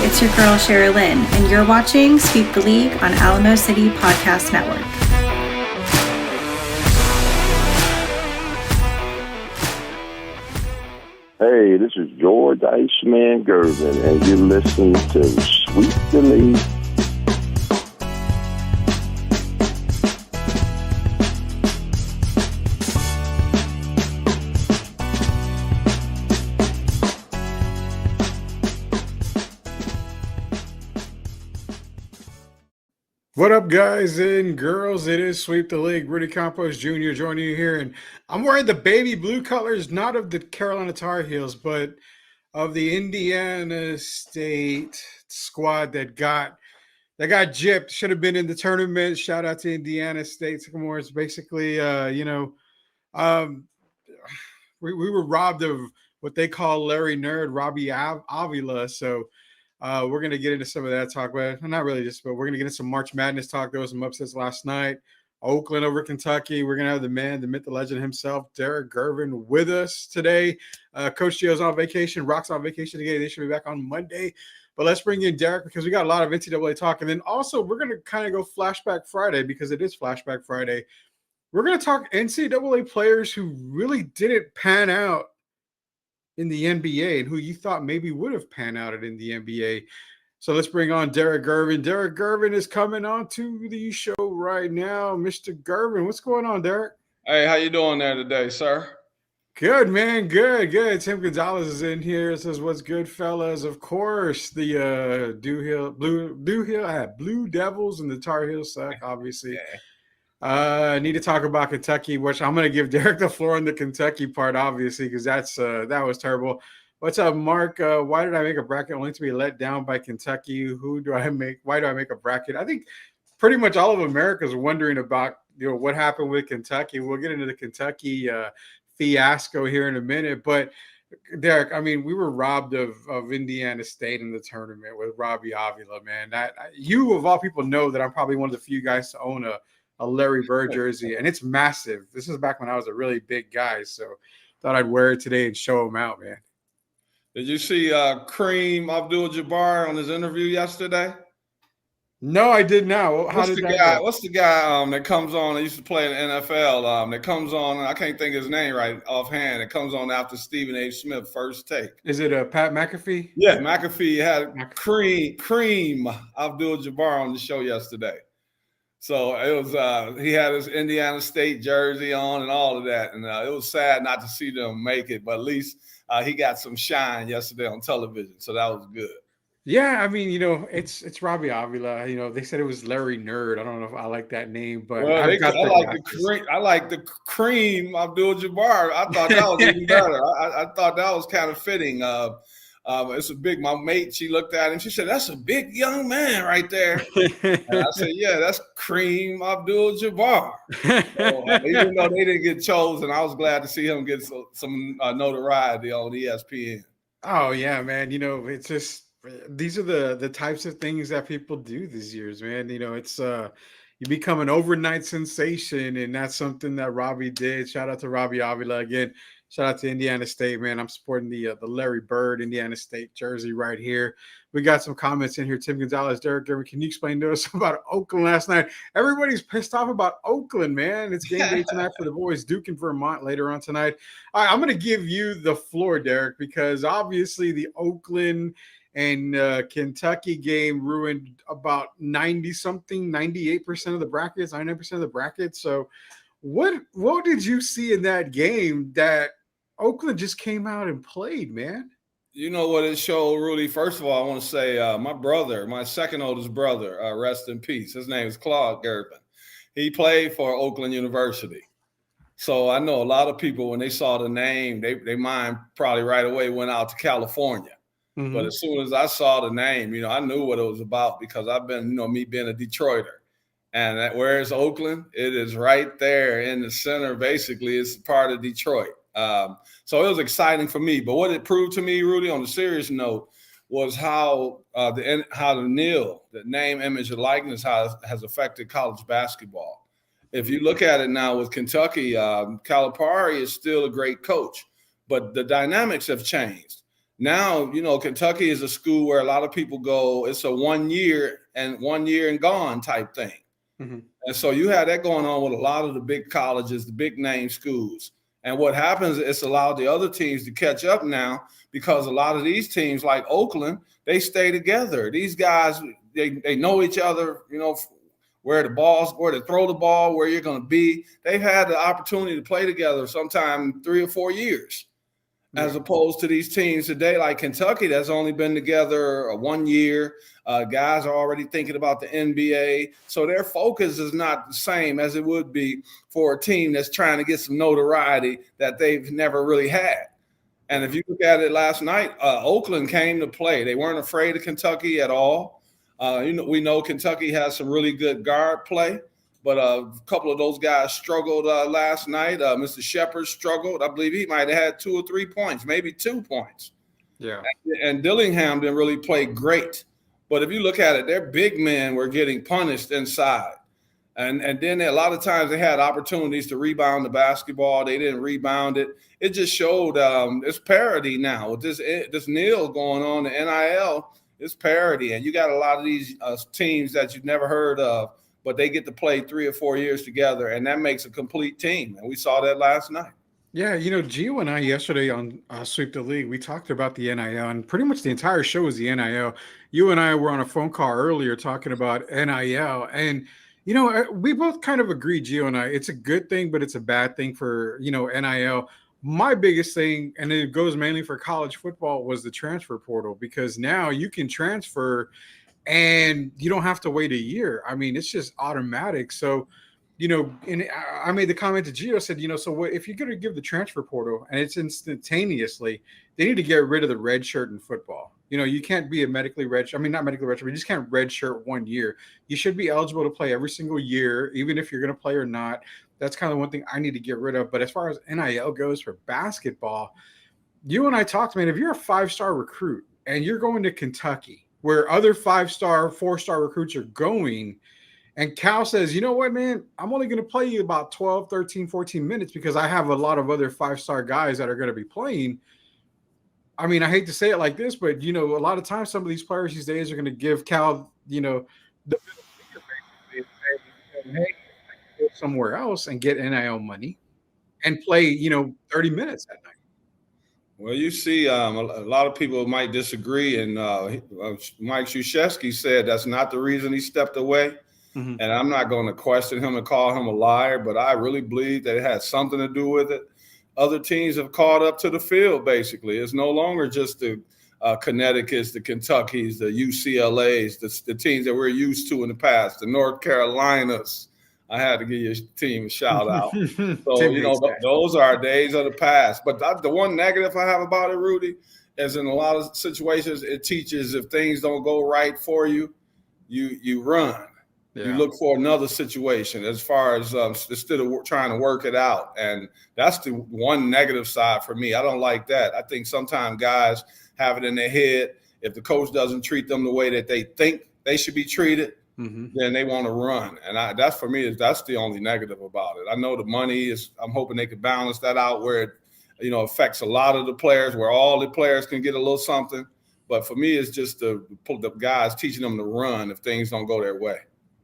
it's your girl Sherry Lynn, and you're watching Sweep the League on Alamo City Podcast Network. Hey, this is George Iceman Gervin, and you're listening to Sweep the League. What up, guys and girls? It is Sweep the League. Rudy Campos Jr. joining you here, and I'm wearing the baby blue colors, not of the Carolina Tar Heels, but of the Indiana State squad that got gypped. Should have been in the tournament. Shout out to Indiana State Sycamores. Basically, we were robbed of what they call Larry Nerd, Robbie Avila. So. We're going to get into some of that talk, but not really but we're going to get into some March Madness talk. There was some upsets last night. Oakland over Kentucky. We're going to have the man, the myth, the legend himself, Derek Gervin, with us today. Coach Gio's on vacation. Rock's on vacation today. They should be back on Monday. But let's bring in Derek because we got a lot of NCAA talk. And then also we're going to kind of go Flashback Friday because it is Flashback Friday. We're going to talk NCAA players who really didn't pan out in the NBA and who you thought maybe would have panned out in the NBA. So let's bring on Derek Gervin. Derek Gervin is coming on to the show right now. Mr. Gervin, what's going on, Derek? Hey, how you doing there today, sir? Good, man. Good. Tim Gonzalez is in here. It says, what's good, fellas? Of course, the Blue Devils and the Tar Heels suck, obviously. Yeah. I need to talk about Kentucky, which I'm going to give Derek the floor on the Kentucky part, obviously, because that was terrible. What's up, Mark? Why did I make a bracket only to be let down by Kentucky? Why do I make a bracket? I think pretty much all of America is wondering about what happened with Kentucky. We'll get into the Kentucky fiasco here in a minute, but Derek, I mean, we were robbed of Indiana State in the tournament with Robbie Avila, man. You of all people know that I'm probably one of the few guys to own a Larry Bird jersey, and it's massive. This is back when I was a really big guy, so thought I'd wear it today and show him out, man. Did you see Kareem Abdul-Jabbar on his interview yesterday? No, I did not. What's the guy that comes on? That used to play in the NFL. That comes on. I can't think of his name right offhand. It comes on after Stephen A. Smith first take. Is it Pat McAfee? Yeah, McAfee had Kareem Abdul-Jabbar on the show yesterday. So it was he had his Indiana State jersey on and all of that. And it was sad not to see them make it, but at least he got some shine yesterday on television. So that was good. Yeah, I mean, it's Robbie Avila. They said it was Larry Nerd. I don't know if I like that name, but I like the Kareem Abdul-Jabbar. I thought that was even better. I thought that was kind of fitting. It's a big. My mate, she looked at him. She said, "That's a big young man right there." And I said, "Yeah, that's Kareem Abdul-Jabbar." So, even though they didn't get chosen, I was glad to see him get some notoriety on ESPN. Oh yeah, man. It's just these are the types of things that people do these years, man. It's you become an overnight sensation, and that's something that Robbie did. Shout out to Robbie Avila again. Shout out to Indiana State, man. I'm supporting the Larry Bird Indiana State jersey right here. We got some comments in here. Tim Gonzalez, Derek Gervin, can you explain to us about Oakland last night? Everybody's pissed off about Oakland, man. It's game day tonight for the boys. Duke and Vermont later on tonight. All right, I'm going to give you the floor, Derek, because obviously the Oakland and Kentucky game ruined about 98% of the brackets, 99% of the brackets. So what did you see in that game that Oakland just came out and played, man? You know what it showed, Rudy? First of all, I want to say my brother, my second oldest brother, rest in peace. His name is Claude Gervin. He played for Oakland University. So I know a lot of people, when they saw the name, they mind probably right away went out to California. Mm-hmm. But as soon as I saw the name, I knew what it was about because I've been, me being a Detroiter. And where is Oakland? It is right there in the center. Basically, it's part of Detroit. So it was exciting for me. But what it proved to me, Rudy, on a serious note, was how the NIL, the name, image, and likeness, has affected college basketball. If you look at it now with Kentucky, Calipari is still a great coach, but the dynamics have changed. Now, Kentucky is a school where a lot of people go, it's a 1 year and gone type thing. Mm-hmm. And so you have that going on with a lot of the big colleges, the big name schools. And what happens is it's allowed the other teams to catch up now, because a lot of these teams like Oakland, they stay together. These guys, they know each other, where to throw the ball, where you're going to be. They've had the opportunity to play together sometime 3 or 4 years. As opposed to these teams today, like Kentucky, that's only been together 1 year. Guys are already thinking about the NBA. So their focus is not the same as it would be for a team that's trying to get some notoriety that they've never really had. And if you look at it last night, Oakland came to play. They weren't afraid of Kentucky at all. We know Kentucky has some really good guard play. But a couple of those guys struggled last night. Mr. Shepard struggled. I believe he might have had 2 or 3 points, maybe 2 points. Yeah. And Dillingham didn't really play great. But if you look at it, their big men were getting punished inside. And then a lot of times they had opportunities to rebound the basketball. They didn't rebound it. It just showed it's parity now. With this NIL going on, the NIL, it's parity. And you got a lot of these teams that you've never heard of, but they get to play 3 or 4 years together, and that makes a complete team. And we saw that last night. Yeah, Gio and I yesterday on Sweep the League, we talked about the NIL, and pretty much the entire show was the NIL. You and I were on a phone call earlier talking about NIL, and we both kind of agreed, Gio and I, it's a good thing, but it's a bad thing for NIL. My biggest thing, and it goes mainly for college football, was the transfer portal, because now you can transfer and you don't have to wait a year. I mean, it's just automatic. So, and I made the comment to Gio, said, so what if you're going to give the transfer portal and it's instantaneously, they need to get rid of the red shirt in football. You can't be a medically red, not medically red shirt, but you just can't red shirt 1 year. You should be eligible to play every single year, even if you're going to play or not. That's kind of one thing I need to get rid of. But as far as NIL goes for basketball, you and I talked, man, if you're a 5-star recruit and you're going to Kentucky, where other 5-star, 4-star recruits are going, and Cal says, you know what, man, I'm only going to play you about 12, 13, 14 minutes because I have a lot of other 5-star guys that are going to be playing. I mean, I hate to say it like this, but, a lot of times some of these players these days are going to give Cal, the middle finger, basically, and say, hey, I can go somewhere else and get NIL money and play, 30 minutes that night. Well, you see, a lot of people might disagree, and Mike Krzyzewski said that's not the reason he stepped away. Mm-hmm. And I'm not going to question him and call him a liar, but I really believe that it had something to do with it. Other teams have caught up to the field, basically. It's no longer just the Connecticut's, the Kentucky's, the UCLA's, the teams that we're used to in the past, the North Carolinas. I had to give your team a shout out. So, those are days of the past. But the one negative I have about it, Rudy, is in a lot of situations, it teaches if things don't go right for you, you run. Yeah. You look for another situation as far as instead of trying to work it out. And that's the one negative side for me. I don't like that. I think sometimes guys have it in their head, if the coach doesn't treat them the way that they think they should be treated, then they want to run. And that's for me, that's the only negative about it. I know the money is, I'm hoping they can balance that out where it, affects a lot of the players, where all the players can get a little something. But for me, it's just the guys teaching them to run if things don't go their way.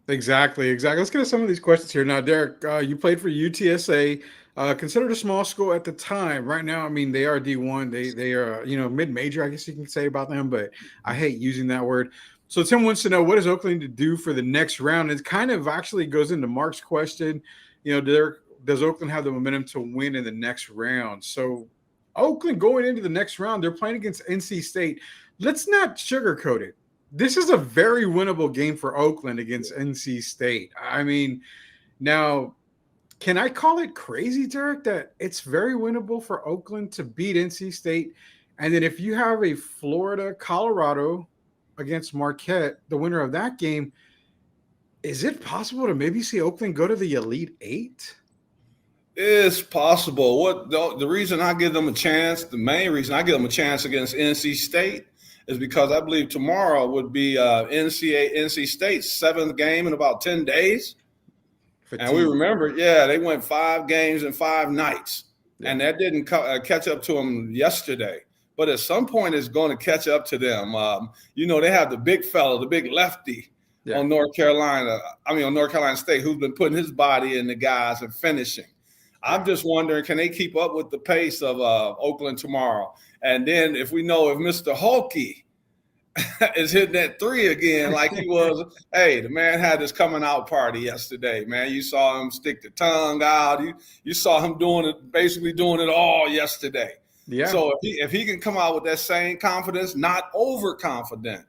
Exactly. Let's get to some of these questions here. Now, Derek, you played for UTSA, considered a small school at the time. Right now, I mean, they are D1. They are, mid-major, I guess you can say about them, but I hate using that word. So Tim wants to know, what does Oakland need to do for the next round? It kind of actually goes into Mark's question. Does Oakland have the momentum to win in the next round? So Oakland going into the next round, they're playing against NC State. Let's not sugarcoat it. This is a very winnable game for Oakland against NC State. I mean, now, can I call it crazy, Derek, that it's very winnable for Oakland to beat NC State? And then if you have a Florida-Colorado against Marquette, the winner of that game, is it possible to maybe see Oakland go to the Elite Eight? It's possible. The reason I give them a chance, the main reason I give them a chance against NC State is because I believe tomorrow would be NC State's 7th game in about 10 days. And we remember, they went 5 games in 5 nights. Yeah. And that didn't catch up to them yesterday. but at some point it's going to catch up to them. They have the big fella, the big lefty on North Carolina State, who's been putting his body in the guys and finishing. I'm just wondering, can they keep up with the pace of Oakland tomorrow? And then if Mr. Hulky is hitting that three again like he was, hey, the man had his coming out party yesterday, man. You saw him stick the tongue out. You saw him basically doing it all yesterday. Yeah. So if he can come out with that same confidence, not overconfident,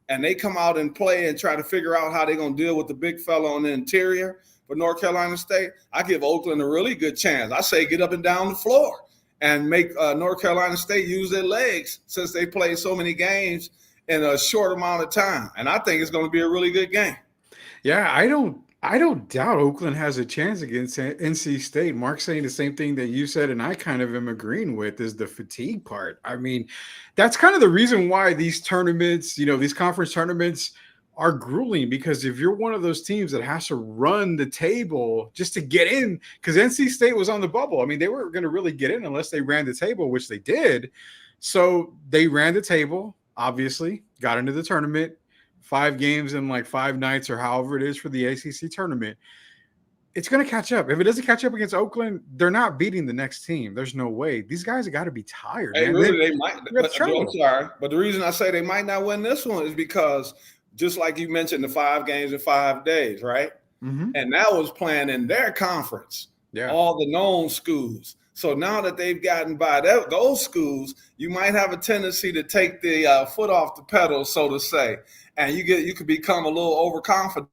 and they come out and play and try to figure out how they're going to deal with the big fella on the interior for North Carolina State, I give Oakland a really good chance. I say get up and down the floor and make North Carolina State use their legs, since they played so many games in a short amount of time. And I think it's going to be a really good game. Yeah, I don't doubt Oakland has a chance against NC State. Mark's saying the same thing that you said, and I kind of am agreeing with, is the fatigue part. I mean, that's kind of the reason why these tournaments, these conference tournaments are grueling, because if you're one of those teams that has to run the table just to get in, because NC State was on the bubble. I mean, they weren't going to really get in unless they ran the table, which they did. So they ran the table, obviously, got into the tournament, 5 games in like 5 nights or however it is for the ACC tournament. It's going to catch up. If it doesn't catch up against Oakland, they're not beating the next team. There's no way. These guys have got to be tired. Hey, man. Really, they might. I'm sorry, but the reason I say they might not win this one is because, just like you mentioned, the 5 games in 5 days, right? Mm-hmm. And that was playing in their conference, all the known schools. So now that they've gotten by those schools, you might have a tendency to take the foot off the pedal, so to say, and you could become a little overconfident.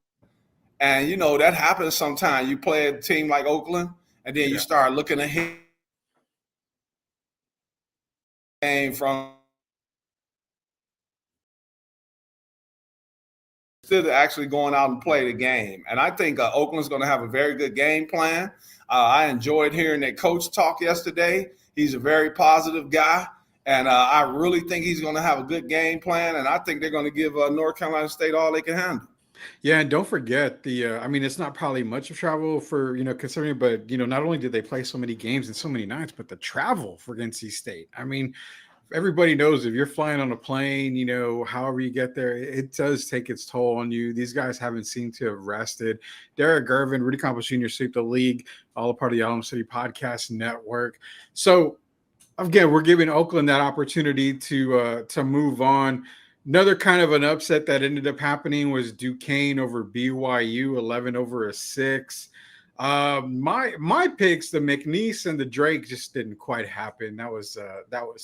And that happens sometimes. You play a team like Oakland, and then you start looking ahead from instead of actually going out and play the game. And I think Oakland's going to have a very good game plan. I enjoyed hearing that coach talk yesterday. He's a very positive guy, and I really think he's going to have a good game plan, and I think they're going to give North Carolina State all they can handle. Yeah, and don't forget it's not probably much of travel for, considering, but, not only did they play so many games and so many nights, but the travel for NC State. I mean, everybody knows if you're flying on a plane, however you get there, it does take its toll on you. These guys haven't seemed to have rested. Derek Gervin, Rudy Campos Jr., Sweep the League, all a part of the Alamo City Podcast Network. So, again, we're giving Oakland that opportunity to move on. Another kind of an upset that ended up happening was Duquesne over BYU, 11-6. My picks, the McNeese and the Drake, just didn't quite happen. That was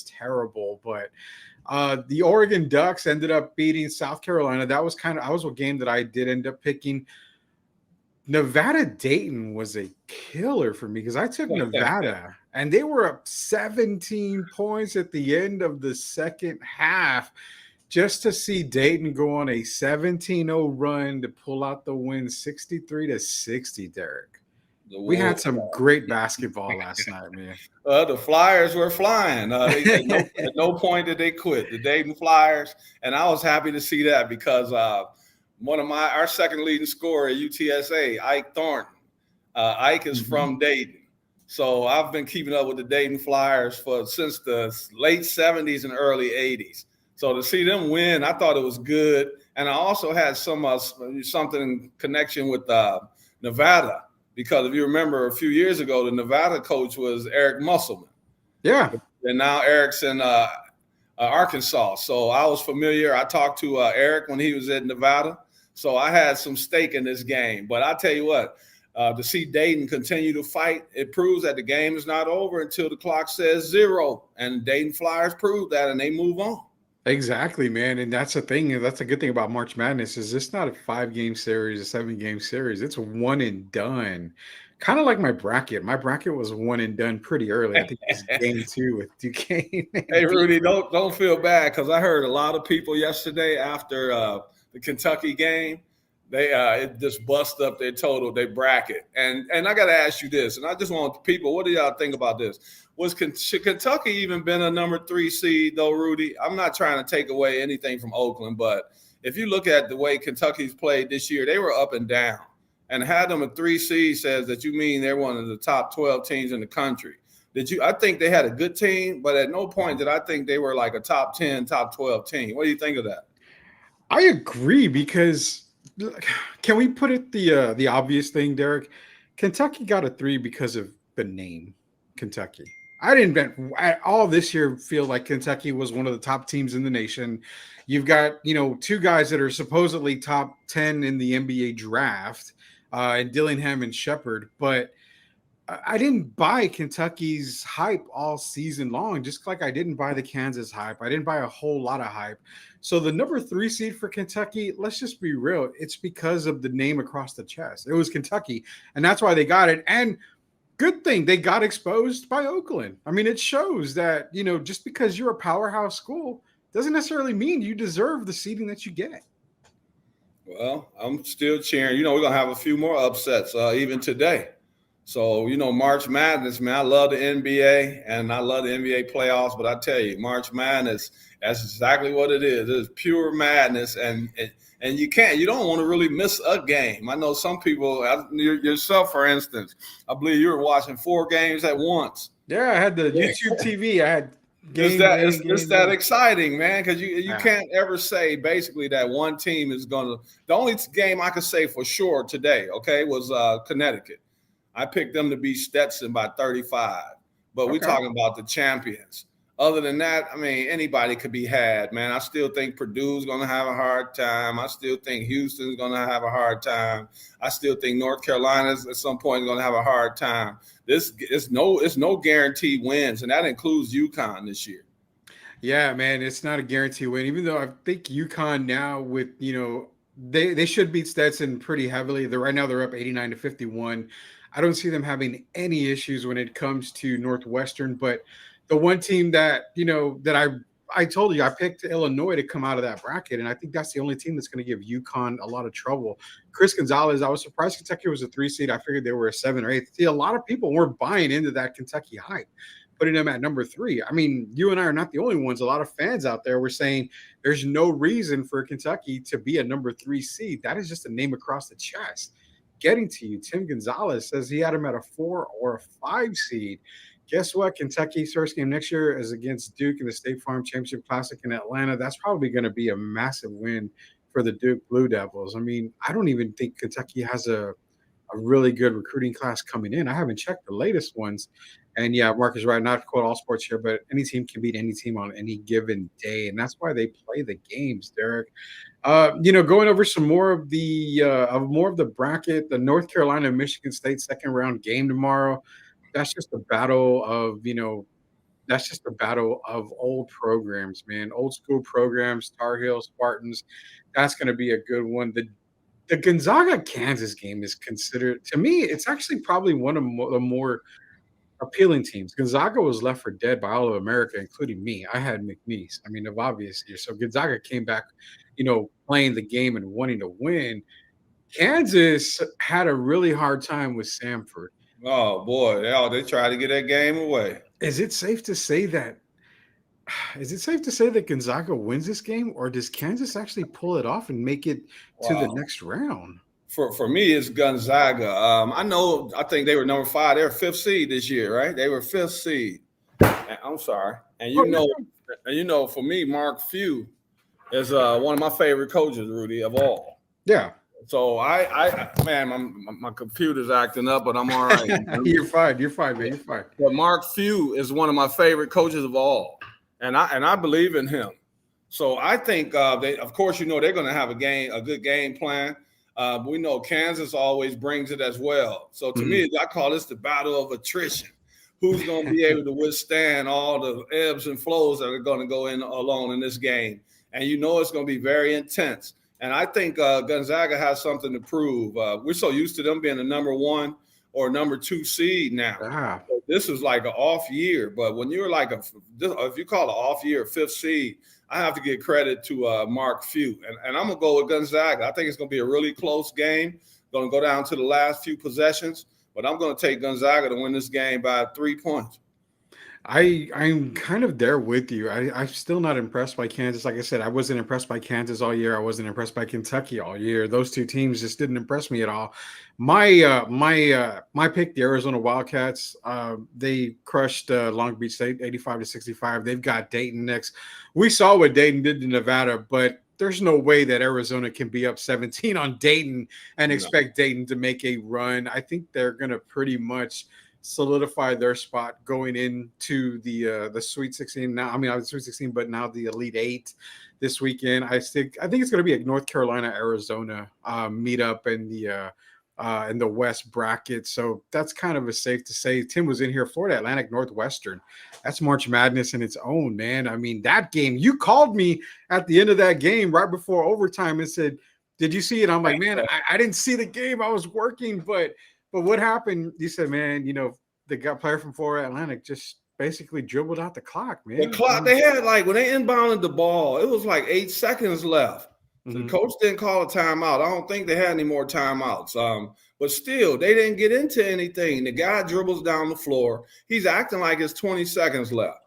terrible. But the Oregon Ducks ended up beating South Carolina. That was a game that I did end up picking. Nevada Dayton was a killer for me because I took Nevada and they were up 17 points at the end of the second half. Just to see Dayton go on a 17-0 run to pull out the win, 63-60, Derek. We had some great basketball last night, man. The Flyers were flying. At no point did they quit. The Dayton Flyers, and I was happy to see that because one of our second leading scorer at UTSA, Ike Thornton. Ike is from Dayton. So I've been keeping up with the Dayton Flyers since the late 70s and early 80s. So to see them win, I thought it was good. And I also had something in connection with Nevada, because if you remember a few years ago, the Nevada coach was Eric Musselman. Yeah. And now Eric's in Arkansas. So I was familiar. I talked to Eric when he was at Nevada. So I had some stake in this game. But I tell you what, to see Dayton continue to fight, it proves that the game is not over until the clock says 0. And Dayton Flyers prove that, and they move on. Exactly, man. And that's the thing. That's a good thing about March Madness is it's not a 5-game series, a 7-game series. It's one and done. Kind of like my bracket. My bracket was one and done pretty early. I think it's game 2 with Duquesne. Hey, Rudy, don't feel bad because I heard a lot of people yesterday after the Kentucky game. They it just bust up their total, their bracket. And I got to ask you this, and I just want people, what do y'all think about this? Should Kentucky even been a number 3 seed, though, Rudy? I'm not trying to take away anything from Oakland, but if you look at the way Kentucky's played this year, they were up and down. And had them a 3 seed says that you mean they're one of the top 12 teams in the country. I think they had a good team, but at no point did I think they were like a top 10, top 12 team. What do you think of that? I agree because can we put it the obvious thing, Derek? Kentucky got a 3 because of the name Kentucky. I didn't at all this year feel like Kentucky was one of the top teams in the nation. You've got, 2 guys that are supposedly top 10 in the NBA draft, and Dillingham and Shepard, but I didn't buy Kentucky's hype all season long, just like I didn't buy the Kansas hype. I didn't buy a whole lot of hype. So the number 3 seed for Kentucky, let's just be real, it's because of the name across the chest. It was Kentucky, and that's why they got it. And good thing they got exposed by Oakland. I mean, it shows that, just because you're a powerhouse school doesn't necessarily mean you deserve the seeding that you get. Well, I'm still cheering. We're going to have a few more upsets even today. So, March Madness, man, I love the NBA and I love the NBA playoffs, but I tell you, March Madness, that's exactly what it is. It's pure madness, and you don't want to really miss a game. I know some people, yourself, for instance, I believe you were watching 4 games at once. Yeah, I had the YouTube TV. I had It's that exciting, man, because you can't ever say basically that one team is going to – the only game I could say for sure today, okay, was Connecticut. I picked them to beat Stetson by 35, but we're talking about the champions. Other than that, I mean, anybody could be had, man. I still think Purdue's going to have a hard time. I still think Houston's going to have a hard time. I still think North Carolina's at some point going to have a hard time. It's no guaranteed wins, and that includes UConn this year. Yeah, man, it's not a guaranteed win. Even though I think UConn now with, they should beat Stetson pretty heavily. Right now they're up 89-51. I don't see them having any issues when it comes to Northwestern, but the one team that, that I told you, I picked Illinois to come out of that bracket, and I think that's the only team that's going to give UConn a lot of trouble. Chris Gonzalez, I was surprised Kentucky was a 3 seed. I figured they were a 7 or 8. See, a lot of people weren't buying into that Kentucky hype, putting them at number 3. I mean, you and I are not the only ones. A lot of fans out there were saying there's no reason for Kentucky to be a number 3 seed. That is just a name across the chest. Getting to you, Tim Gonzalez says he had him at a 4 or a 5 seed. Guess what? Kentucky's first game next year is against Duke in the State Farm Championship Classic in Atlanta. That's probably going to be a massive win for the Duke Blue Devils. I mean, I don't even think Kentucky has a really good recruiting class coming in. I haven't checked the latest ones. And yeah, Mark is right. Not to quote all sports here, but any team can beat any team on any given day. And that's why they play the games, Derek. Going over some more of the bracket, the North Carolina Michigan State second round game tomorrow. That's just a battle of old programs, man. Old school programs, Tar Heels, Spartans. That's going to be a good one. The Gonzaga Kansas game is considered, to me, it's actually probably one of the more appealing teams. Gonzaga was left for dead by all of America, including me. I had McNeese. I mean, of obvious years. So Gonzaga came back, playing the game and wanting to win. Kansas had a really hard time with Samford. Oh boy, they tried to get that game away. Is it safe to say that Gonzaga wins this game, or does Kansas actually pull it off and make it to the next round? For me, it's Gonzaga. I think they were number 5. They were 5th seed this year, right? They were 5th seed. I'm sorry. And for me, Mark Few is one of my favorite coaches, Rudy, of all. Yeah. So my computer's acting up, but I'm all right. You're fine, man. You're fine. But Mark Few is one of my favorite coaches of all, and I believe in him. So I think they're going to have a good game plan. We know Kansas always brings it as well. So to me, I call this the battle of attrition. Who's going to be able to withstand all the ebbs and flows that are going to go in alone in this game? And it's going to be very intense. And I think Gonzaga has something to prove. We're so used to them being the number 1 or number 2 seed now. Ah. So this is like an off year. But when you're if you call it an off year, 5th seed, I have to give credit to Mark Few. And I'm going to go with Gonzaga. I think it's going to be a really close game. Going to go down to the last few possessions. But I'm going to take Gonzaga to win this game by 3 points. I'm kind of there with you. I'm still not impressed by Kansas. Like I said, I wasn't impressed by Kansas all year. I wasn't impressed by Kentucky all year. Those two teams just didn't impress me at all. My pick, the Arizona Wildcats. They crushed Long Beach State 85-65. They've got Dayton next. We saw what Dayton did to Nevada, but there's no way that Arizona can be up 17 on Dayton and expect Dayton to make a run. I think they're gonna pretty much solidify their spot going into the Sweet 16 now. I mean, not the Sweet 16, but now the Elite Eight this weekend. I think it's going to be a North Carolina Arizona meetup in the West bracket. So that's kind of a safe to say. Tim was in here. Florida Atlantic Northwestern. That's March Madness in its own, man. I mean, that game. You called me at the end of that game right before overtime and said, "Did you see it?" I'm like, "Man, I didn't see the game. I was working, but." But what happened? You said, man, the player from Florida Atlantic just basically dribbled out the clock, man. The clock, they had when they inbounded the ball, it was like 8 seconds left. So the coach didn't call a timeout. I don't think they had any more timeouts. But still, they didn't get into anything. The guy dribbles down the floor. He's acting like it's 20 seconds left.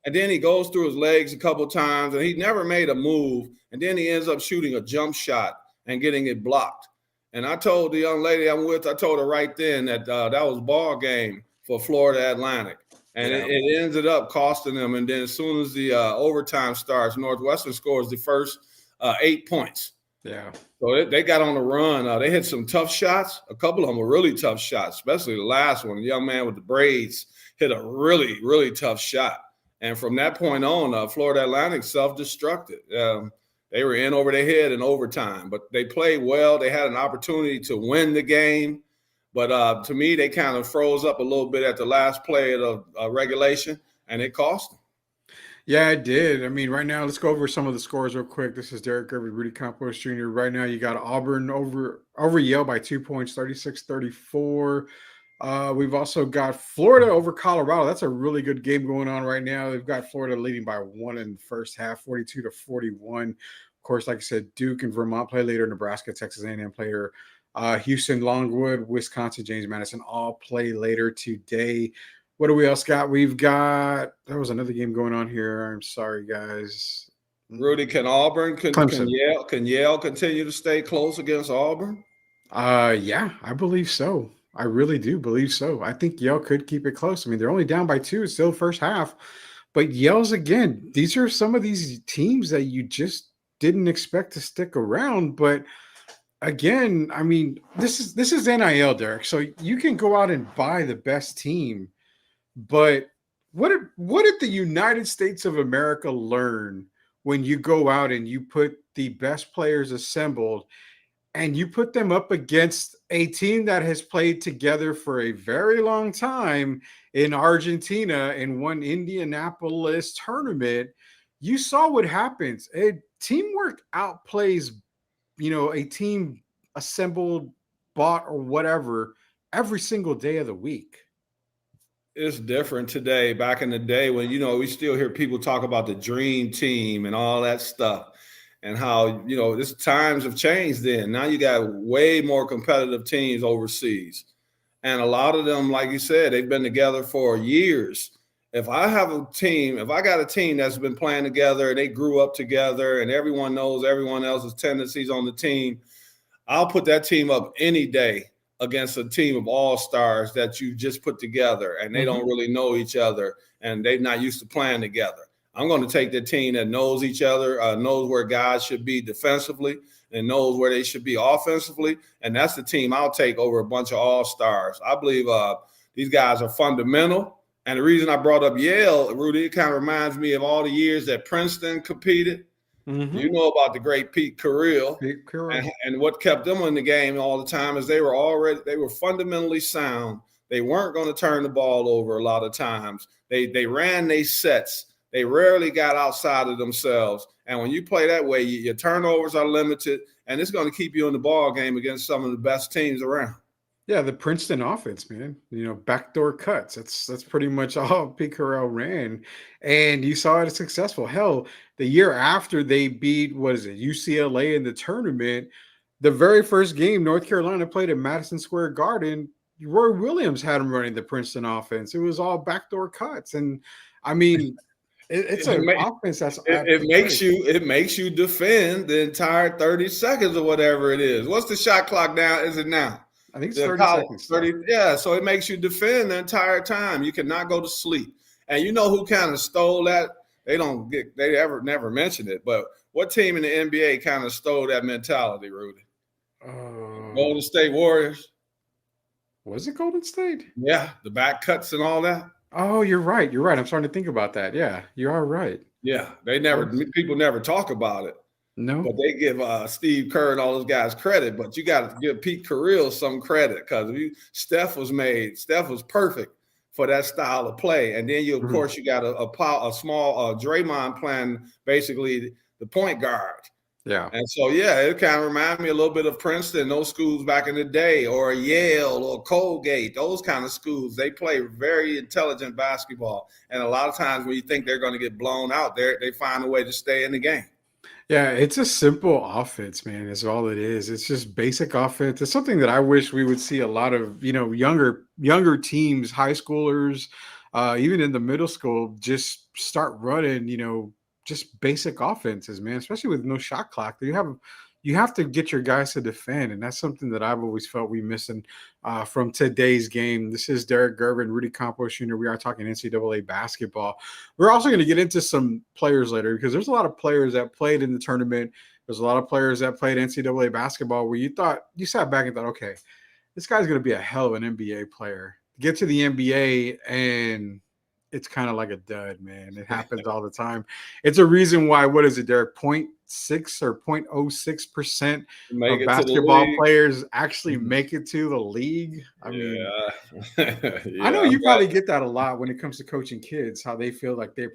And then he goes through his legs a couple times, and he never made a move. And then he ends up shooting a jump shot and getting it blocked. And I told the young lady I'm with, I told her right then that that was ball game for Florida Atlantic. And it ended up costing them. And then as soon as the overtime starts, Northwestern scores the first 8 points. Yeah. So they got on the run. They hit some tough shots. A couple of them were really tough shots, especially the last one. The young man with the braids hit a really, really tough shot. And from that point on, Florida Atlantic self-destructed. They were in over their head in overtime, but they played well. They had an opportunity to win the game. But to me, they kind of froze up a little bit at the last play of regulation, and it cost them. Yeah, it did. I mean, right now, let's go over some of the scores real quick. This is Derek Irby, Rudy Campos Jr. Right now, you got Auburn over Yale by 2 points, 36-34. We've also got Florida over Colorado. That's a really good game going on right now. They've got Florida leading by 1 in the first half, 42-41. Of course, like I said, Duke and Vermont play later. Nebraska, Texas A&M play later. Houston, Longwood, Wisconsin, James Madison all play later today. What do we else got? We've got – there was another game going on here. I'm sorry, guys. Rudy, can Yale continue to stay close against Auburn? Yeah, I believe so. I really do believe so. I think Yale could keep it close. I mean, they're only down by 2. It's still first half. But Yale's, again, these are some of these teams that you just didn't expect to stick around. But, again, I mean, this is NIL, Derek. So you can go out and buy the best team. But what did the United States of America learn when you go out and you put the best players assembled and you put them up against a team that has played together for a very long time in Argentina in one Indianapolis tournament? You saw what happens. Teamwork outplays, a team assembled, bought, or whatever every single day of the week. It's different today. Back in the day when, we still hear people talk about the dream team and all that stuff. And how, this times have changed then. Now you got way more competitive teams overseas. And a lot of them, like you said, they've been together for years. If I got a team that's been playing together and they grew up together and everyone knows everyone else's tendencies on the team, I'll put that team up any day against a team of all-stars that you just put together and they don't really know each other and they're not used to playing together. I'm going to take the team that knows each other, knows where guys should be defensively and knows where they should be offensively. And that's the team I'll take over a bunch of all-stars. I believe these guys are fundamental. And the reason I brought up Yale, Rudy, it kind of reminds me of all the years that Princeton competed. You know about the great Pete Carril. And what kept them in the game all the time is they were fundamentally sound. They weren't going to turn the ball over a lot of times. They ran their sets. They rarely got outside of themselves. And when you play that way, your turnovers are limited, and it's going to keep you in the ball game against some of the best teams around. Yeah, the Princeton offense, man. Backdoor cuts. That's pretty much all Pete Carril ran. And you saw it successful. Hell, the year after they beat, UCLA in the tournament, the very first game North Carolina played at Madison Square Garden, Roy Williams had him running the Princeton offense. It was all backdoor cuts, and I mean, it's an offense that's it makes you defend the entire 30 seconds or whatever it is. What's the shot clock now? Is it now? I think it's 30 seconds. 30, yeah, so it makes you defend the entire time. You cannot go to sleep. And you know who kind of stole that? They never mention it, but what team in the NBA kind of stole that mentality, Rudy? Golden State Warriors. Was it Golden State? Yeah, the back cuts and all that. Oh, you're right. You're right. I'm starting to think about that. Yeah, you are right. Yeah, people never talk about it. No, but they give Steve Kerr and all those guys credit. But you got to give Pete Carrillo some credit because Steph was perfect for that style of play. And then of course, you got a small Draymond playing basically the point guard. Yeah. And so, yeah, it kind of reminds me a little bit of Princeton, those schools back in the day, or Yale or Colgate, those kind of schools. They play very intelligent basketball. And a lot of times when you think they're going to get blown out, they find a way to stay in the game. Yeah, it's a simple offense, man, is all it is. It's just basic offense. It's something that I wish we would see a lot of, younger teams, high schoolers, even in the middle school, just start running, just basic offenses, man, especially with no shot clock. You have to get your guys to defend, and that's something that I've always felt we missing from today's game. This is Derek Gervin, Rudy Campos Jr. We are talking NCAA basketball. We're also going to get into some players later because there's a lot of players that played in the tournament. There's a lot of players that played NCAA basketball where you sat back and thought, okay, this guy's going to be a hell of an NBA player. Get to the NBA and it's kind of like a dud, man. It happens all the time. It's a reason why, what is it, Derek? 0.6 or 0.06% of basketball players actually make it to the league. I mean, I know you probably get that a lot when it comes to coaching kids, how they feel like I'm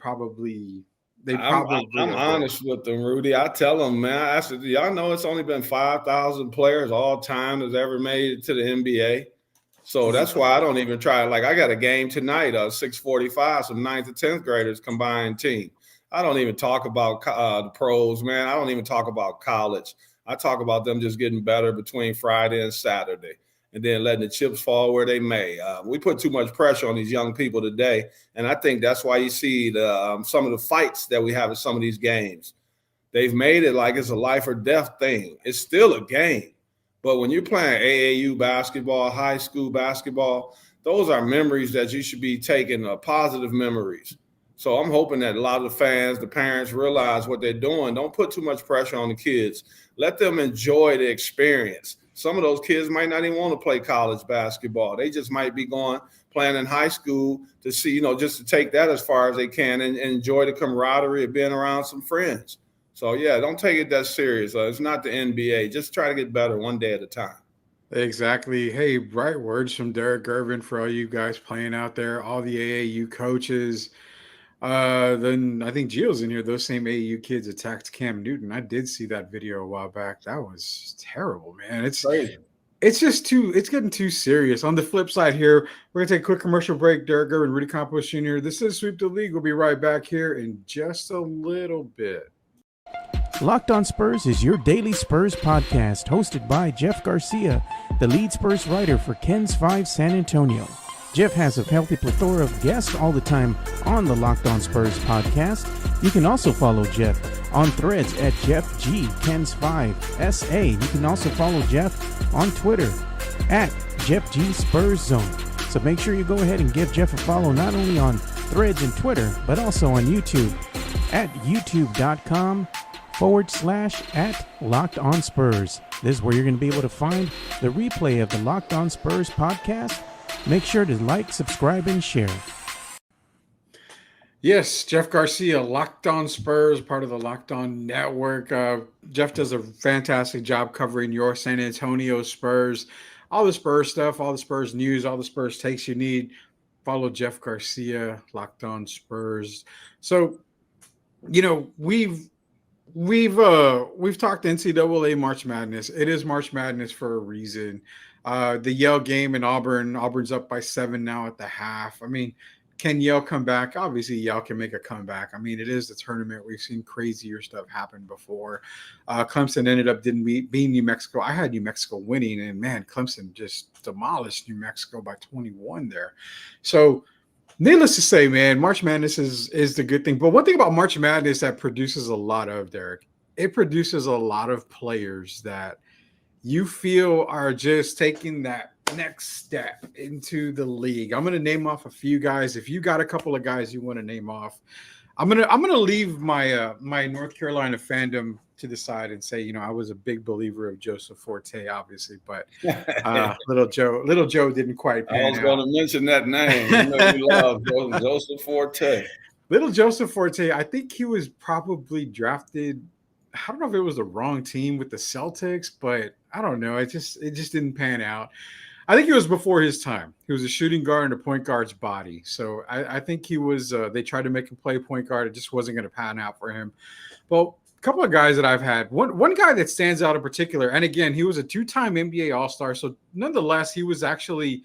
honest with them, Rudy. I tell them, man, I said, y'all know it's only been 5,000 players all time that's ever made it to the NBA. So that's why I don't even try. Like, I got a game tonight, 6:45, some 9th to 10th graders combined team. I don't even talk about the pros, man. I don't even talk about college. I talk about them just getting better between Friday and Saturday and then letting the chips fall where they may. We put too much pressure on these young people today, and I think that's why you see some of the fights that we have in some of these games. They've made it like it's a life or death thing. It's still a game. But when you're playing AAU basketball, high school basketball, those are memories that you should be taking, positive memories. So I'm hoping that a lot of the fans, the parents realize what they're doing. Don't put too much pressure on the kids. Let them enjoy the experience. Some of those kids might not even want to play college basketball. They just might be playing in high school to see, just to take that as far as they can and enjoy the camaraderie of being around some friends. So, yeah, don't take it that serious. It's not the NBA. Just try to get better one day at a time. Exactly. Hey, right words from Derek Gervin for all you guys playing out there, all the AAU coaches. Then I think Gio's in here. Those same AAU kids attacked Cam Newton. I did see that video a while back. That was terrible, man. It's crazy. It's getting too serious. On the flip side here, we're going to take a quick commercial break. Derek Gervin, Rudy Campos Jr. This is Sweep the League. We'll be right back here in just a little bit. Locked On Spurs is your daily Spurs podcast, hosted by Jeff Garcia, the lead Spurs writer for Ken's 5 San Antonio. Jeff has a healthy plethora of guests all the time on the Locked On Spurs podcast. You can also follow Jeff on threads at Jeff G Ken's 5 SA. You can also follow Jeff on Twitter at Jeff G Spurs Zone. So make sure you go ahead and give Jeff a follow not only on threads and Twitter, but also on YouTube at youtube.com/@Locked On Spurs. This is where you're going to be able to find the replay of the Locked On Spurs podcast. Make sure to like, subscribe, and share. Yes, Jeff Garcia, Locked On Spurs, part of the Locked On Network. Jeff does a fantastic job covering your San Antonio Spurs. All the Spurs stuff, all the Spurs news, all the Spurs takes you need. Follow Jeff Garcia, Locked On Spurs. So, we've talked NCAA March Madness. It is March Madness for a reason. The Yale game in Auburn's up by 7 now at the half. I mean, Can Yale come back? Obviously, Yale can make a comeback. I mean, it is the tournament. We've seen crazier stuff happen before. Clemson ended up beating New Mexico. I had New Mexico winning, and man, Clemson just demolished New Mexico by 21 there. So, needless to say, man, March Madness is the good thing. But one thing about March Madness that produces a lot of, Derek, it produces a lot of players that you feel are just taking that next step into the league. I'm going to name off a few guys. If you got a couple of guys you want to name off, I'm gonna leave my my North Carolina fandom to the side and say, I was a big believer of Joseph Forte, obviously, but little Joe didn't quite pan out. I was going to mention that name. You love Joseph Forte. Little Joseph Forte, I think he was probably drafted. I don't know if it was the wrong team with the Celtics, but I don't know. It just didn't pan out. I think he was before his time. He was a shooting guard in a point guard's body. So I think he was they tried to make him play point guard. It just wasn't going to pan out for him. Well, a couple of guys that I've had. One guy that stands out in particular, and again, he was a 2-time NBA All-Star. So nonetheless, he was actually,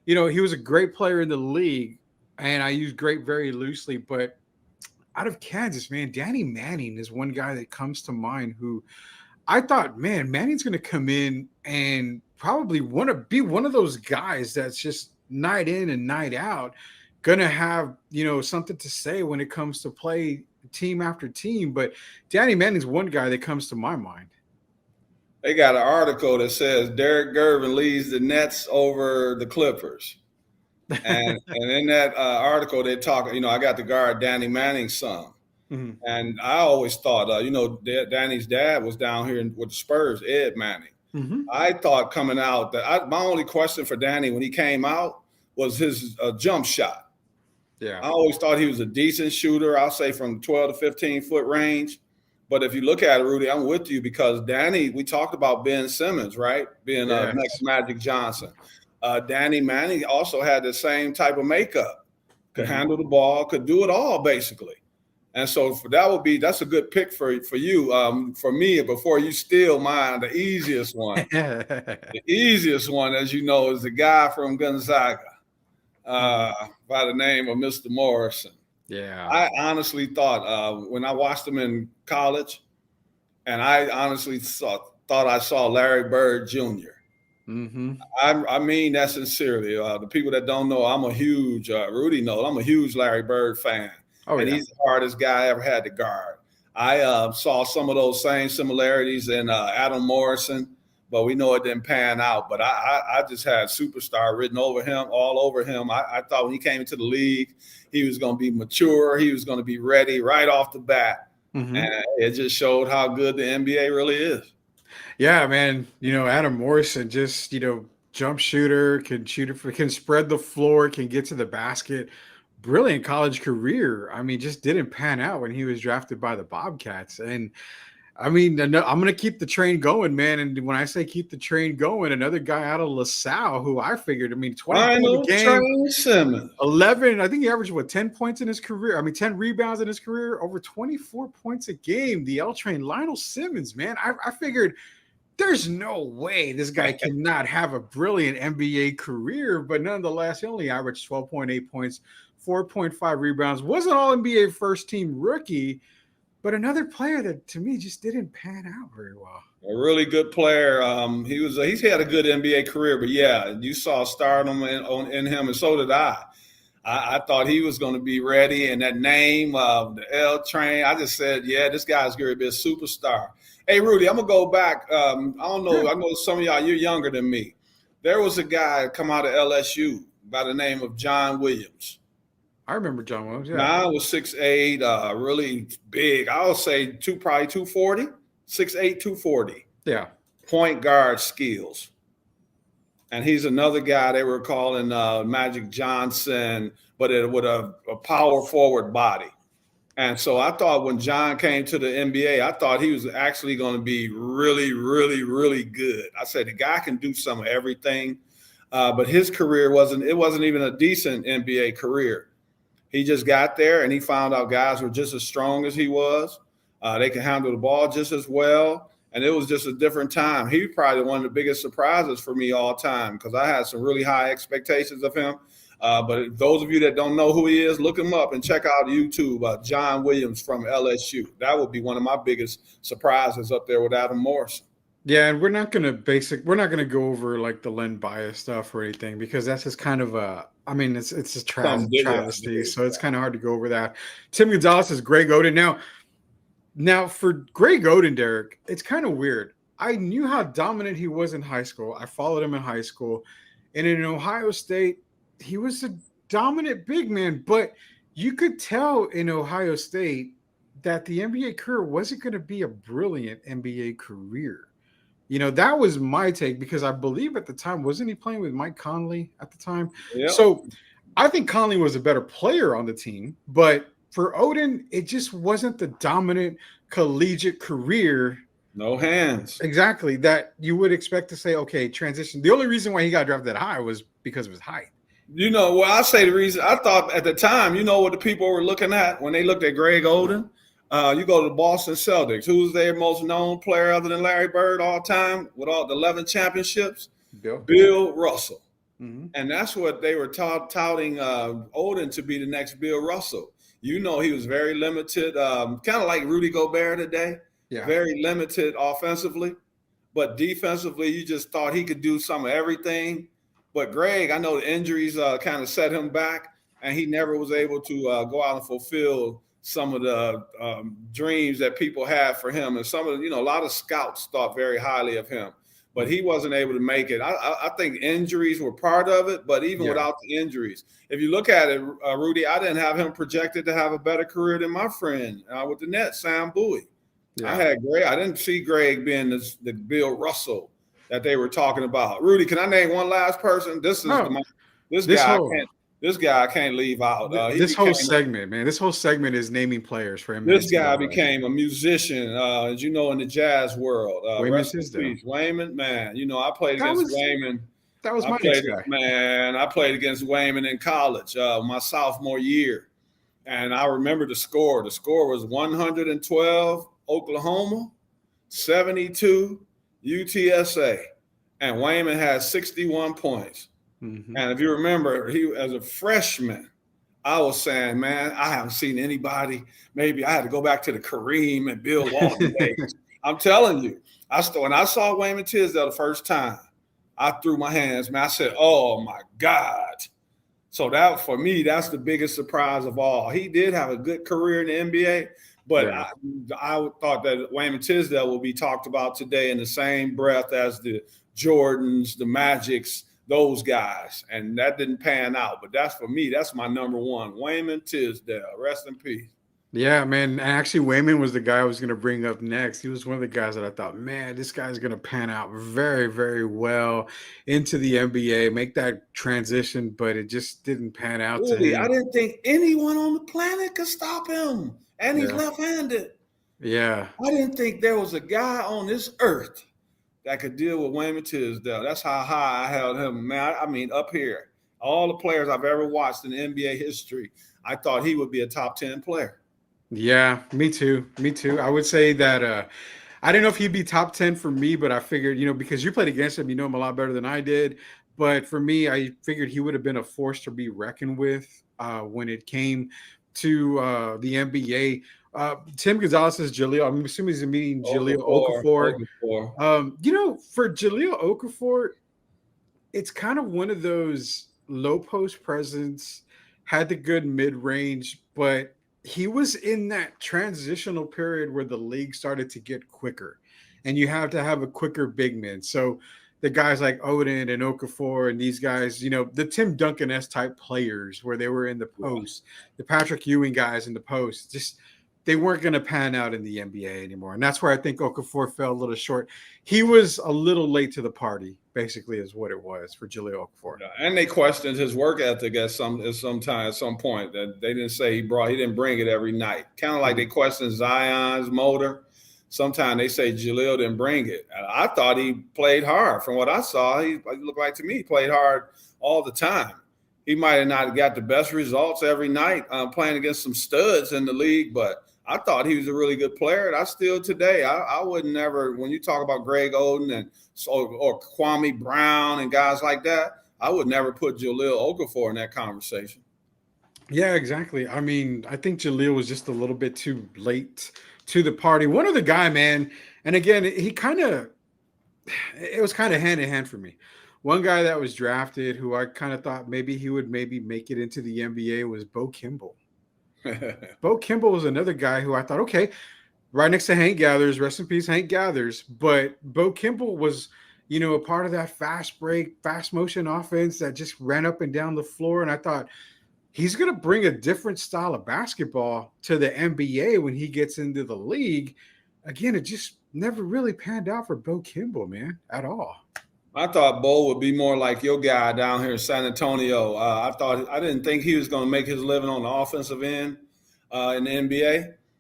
he was a great player in the league. And I use great very loosely, but out of Kansas, man, Danny Manning is one guy that comes to mind who I thought, man, Manning's going to come in and probably want to be one of those guys that's just night in and night out, going to have, something to say when it comes to play team after team. But Danny Manning's one guy that comes to my mind. They got an article that says Derek Gervin leads the Nets over the Clippers. And in that article, they talk, I got to guard Danny Manning's son. Mm-hmm. And I always thought, Danny's dad was down here with the Spurs, Ed Manning. Mm-hmm. I thought coming out that my only question for Danny when he came out was his jump shot. Yeah, I always thought he was a decent shooter. I'll say from 12 to 15 foot range. But if you look at it, Rudy, I'm with you because Danny, we talked about Ben Simmons, right? Being next Magic Johnson. Danny Manning also had the same type of makeup, could handle the ball, could do it all basically. And so that's a good pick for you. For me, before you steal mine, the easiest one, as you know, is the guy from Gonzaga by the name of Mr. Morrison. Yeah. I honestly thought when I watched him in college, and I honestly thought I saw Larry Bird Jr. Mm-hmm. I mean that sincerely. The people that don't know, I'm a huge, Rudy knows, I'm a huge Larry Bird fan. Oh, and he's the hardest guy I ever had to guard. I saw some of those same similarities in Adam Morrison, but we know it didn't pan out. But I just had superstar written over him, all over him. I thought when he came into the league, he was going to be mature. He was going to be ready right off the bat. Mm-hmm. And it just showed how good the NBA really is. Yeah, man. Adam Morrison just, jump shooter, can can spread the floor, can get to the basket. Brilliant college career. I mean, just didn't pan out when he was drafted by the Bobcats. And I mean, I'm going to keep the train going, man. And when I say keep the train going, another guy out of LaSalle who I figured, 20 points a game, Simmons. 11. I think he averaged 10 points in his career. 10 rebounds in his career, over 24 points a game. The L train, Lionel Simmons, man. I figured there's no way this guy cannot have a brilliant NBA career, but nonetheless, he only averaged 12.8 points. 4.5 rebounds, wasn't all NBA first team rookie, but another player that to me just didn't pan out very well. A really good player. He's had a good NBA career, but yeah, you saw stardom in him, and so did I. I thought he was going to be ready, and that name, the L Train, I just said, yeah, this guy's going to be a superstar. Hey, Rudy, I'm gonna go back. I don't know. I know some of y'all, you're younger than me. There was a guy come out of LSU by the name of John Williams. I remember John Williams. Yeah, John was 6'8", really big. I would say probably 240, 6'8", 240. Yeah. Point guard skills. And he's another guy they were calling Magic Johnson, but with a power forward body. And so I thought when John came to the NBA, I thought he was actually going to be really, really, really good. I said the guy can do some of everything, but his career wasn't even a decent NBA career. He just got there and he found out guys were just as strong as he was. They can handle the ball just as well. And it was just a different time. He was probably one of the biggest surprises for me all time because I had some really high expectations of him. But those of you that don't know who he is, look him up and check out YouTube. John Williams from LSU. That would be one of my biggest surprises up there with Adam Morrison. Yeah, and we're not gonna go over like the Len Bias stuff or anything because that's just kind of it's a travesty. So it's kind of hard to go over that. Tim Gonzalez is Greg Oden. Now for Greg Oden, Derek, it's kind of weird. I knew how dominant he was in high school. I followed him in high school, and in Ohio State, he was a dominant big man. But you could tell in Ohio State that the NBA career wasn't going to be a brilliant NBA career. That was my take because I believe at the time, wasn't he playing with Mike Conley at the time? Yep. So I think Conley was a better player on the team, but for Oden, it just wasn't the dominant collegiate career. No hands. Exactly. That you would expect to say, okay, transition. The only reason why he got drafted that high was because of his height. I say the reason I thought at the time, what the people were looking at when they looked at Greg Oden? You go to the Boston Celtics. Who's their most known player other than Larry Bird all time with all the 11 championships? Bill Russell. Mm-hmm. And that's what they were touting Oden to be the next Bill Russell. He was very limited, kind of like Rudy Gobert today. Yeah. Very limited offensively. But defensively, you just thought he could do some of everything. But Greg, I know the injuries kind of set him back, and he never was able to go out and fulfill some of the dreams that people had for him. And some of a lot of scouts thought very highly of him, but he wasn't able to make it. I think injuries were part of it, but even without the injuries, if you look at it, Rudy, I didn't have him projected to have a better career than my friend with the Nets, Sam Bowie. Yeah. I didn't see Greg being the Bill Russell that they were talking about. Rudy, can I name one last person? This guy I can't leave out. This whole segment is naming players for him. This guy became a musician, as you know, in the jazz world. Wayman Tisdale. Wayman, man. I played against Wayman. That was my next guy. Man, I played against Wayman in college my sophomore year. And I remember the score. The score was 112 Oklahoma, 72 UTSA. And Wayman had 61 points. Mm-hmm. And if you remember, he as a freshman, I was saying, man, I haven't seen anybody. Maybe I had to go back to the Kareem and Bill Walton days. I'm telling you, when I saw Wayman Tisdale the first time, I threw my hands, man. I said, oh, my God. So that, for me, that's the biggest surprise of all. He did have a good career in the NBA, but yeah. I thought that Wayman Tisdale will be talked about today in the same breath as the Jordans, the Magics, those guys, and that didn't pan out. But that's, for me, that's my number one, Wayman Tisdale. Rest in peace. Yeah, man. Actually, Wayman was the guy I was going to bring up next. He was one of the guys that I thought, man, this guy's going to pan out very, very well into the NBA, make that transition, but it just didn't pan out to him. I didn't think anyone on the planet could stop him, and he's left-handed. Yeah. I didn't think there was a guy on this earth that could deal with Wayman Tisdale. That's how high I held him, man. I mean, up here. All the players I've ever watched in NBA history, I thought he would be a top 10 player. Yeah, me too. I would say that I don't know if he'd be top 10 for me, but I figured, because you played against him, you know him a lot better than I did. But for me, I figured he would have been a force to be reckoned with when it came to the NBA. Tim Gonzalez is Jahlil. I'm assuming he's meeting Jahlil Okafor. For Jahlil Okafor, it's kind of one of those low post presence, had the good mid-range, but he was in that transitional period where the league started to get quicker, and you have to have a quicker big man. So the guys like Oden and Okafor and these guys, the Tim Duncan-esque type players where they were in the post, the Patrick Ewing guys in the post, just they weren't going to pan out in the NBA anymore. And that's where I think Okafor fell a little short. He was a little late to the party, basically, is what it was for Jahlil Okafor. Yeah, and they questioned his work ethic at some point. That they didn't say he didn't bring it every night. Kind of like they questioned Zion's motor. Sometimes they say Jahlil didn't bring it. I thought he played hard. From what I saw, he looked like to me he played hard all the time. He might have not got the best results every night playing against some studs in the league, but I thought he was a really good player, and I still today. I would never, when you talk about Greg Oden or Kwame Brown and guys like that, I would never put Jahlil Okafor in that conversation. Yeah, exactly. I mean, I think Jaleel was just a little bit too late to the party. One other guy, man, and again, it was kind of hand in hand for me. One guy that was drafted who I kind of thought maybe he would maybe make it into the NBA was Bo Kimball. Bo Kimball was another guy who I thought, okay, right next to Hank Gathers, rest in peace, Hank Gathers. But Bo Kimball was, a part of that fast break, fast motion offense that just ran up and down the floor. And I thought, he's going to bring a different style of basketball to the NBA when he gets into the league. Again, it just never really panned out for Bo Kimball, man, at all. I thought Bo would be more like your guy down here in San Antonio. I didn't think he was going to make his living on the offensive end in the NBA.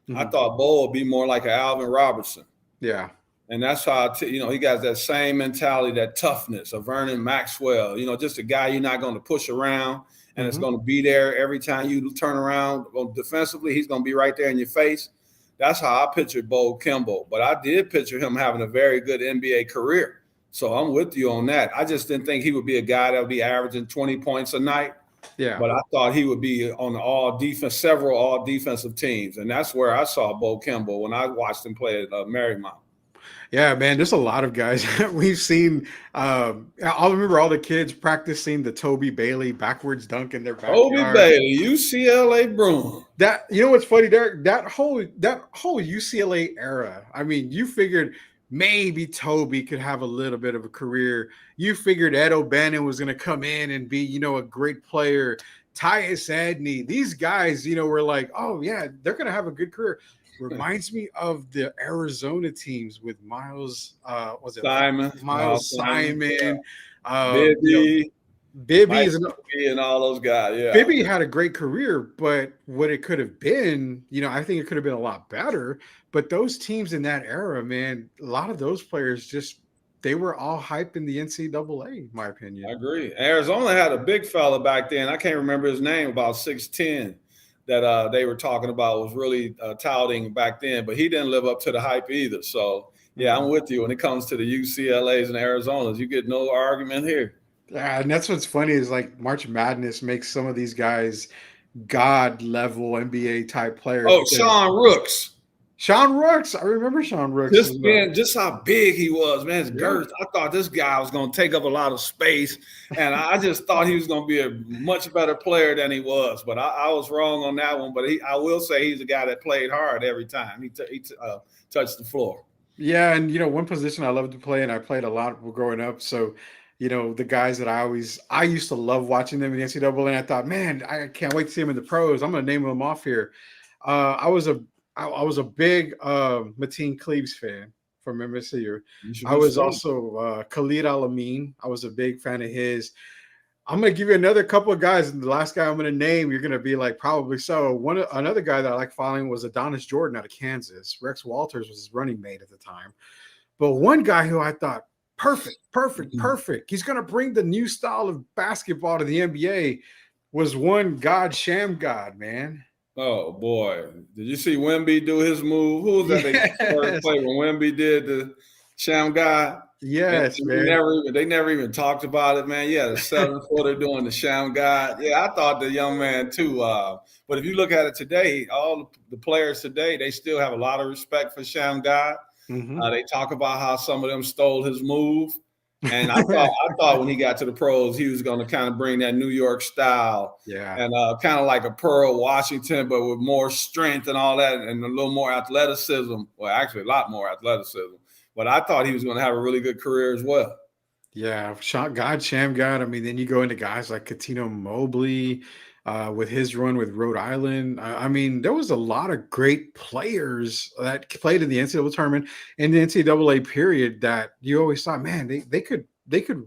Mm-hmm. I thought Bo would be more like an Alvin Robertson. Yeah. And that's how, he got that same mentality, that toughness of Vernon Maxwell, just a guy you're not going to push around. And it's going to be there every time you turn around. Defensively, he's going to be right there in your face. That's how I pictured Bo Kimball. But I did picture him having a very good NBA career. So I'm with you on that. I just didn't think he would be a guy that would be averaging 20 points a night. Yeah. But I thought he would be on several all defensive teams. And that's where I saw Bo Kimball when I watched him play at Marymount. Yeah, man, there's a lot of guys that we've seen. I'll remember all the kids practicing the Toby Bailey backwards dunk in their backyard. Toby Bailey, UCLA Bruin. That, what's funny, Derek? That whole UCLA era. I mean, you figured maybe Toby could have a little bit of a career. You figured Ed O'Bannon was going to come in and be, a great player. Tyus Edney, these guys, were like, oh yeah, they're going to have a good career. Reminds me of the Arizona teams with Miles Simon, Bibby and all those guys. Yeah, Bibby had a great career, but what it could have been, I think it could have been a lot better. But those teams in that era, man, a lot of those players they were all hyped in the NCAA, in my opinion. I agree. Arizona had a big fella back then. I can't remember his name, about 6'10". That they were talking about, was really touting back then, but he didn't live up to the hype either. So, yeah, I'm with you when it comes to the UCLAs and Arizonas. You get no argument here. Yeah, and that's what's funny is like March Madness makes some of these guys God-level NBA type players. Oh, Sean Rooks. Sean Rooks. I remember Sean Rooks. Just how big he was, man. His girth. I thought this guy was going to take up a lot of space, and I just thought he was going to be a much better player than he was. But I was wrong on that one. But I will say he's a guy that played hard every time he touched the floor. Yeah, and one position I loved to play, and I played a lot growing up. So, the guys that I used to love watching them in the NCAA, and I thought, man, I can't wait to see them in the pros. I'm going to name them off here. I was a big Mateen Cleaves fan from MSU. I was also Khalid Al-Amin. I was a big fan of his. I'm going to give you another couple of guys, and the last guy I'm going to name, you're going to be like, probably so. Another guy that I like following was Adonis Jordan out of Kansas. Rex Walters was his running mate at the time. But one guy who I thought, perfect. He's going to bring the new style of basketball to the NBA was one God Shamgod, man. Oh boy! Did you see Wemby do his move? Who was that? First play when Wemby did the Shamgod. Yes, man. They never even talked about it, man. Yeah, the 7-footer doing the Shamgod. Yeah, I thought the young man too. But if you look at it today, all the players today, they still have a lot of respect for Shamgod. Mm-hmm. They talk about how some of them stole his move. And I thought when he got to the pros, he was going to kind of bring that New York style, and kind of like a Pearl Washington, but with more strength and all that, and a little more athleticism. Well, actually, a lot more athleticism. But I thought he was going to have a really good career as well. Yeah, Shamgod. I mean, then you go into guys like Katino Mobley with his run with Rhode Island. I mean, there was a lot of great players that played in the NCAA tournament and the NCAA period that you always thought, man, they could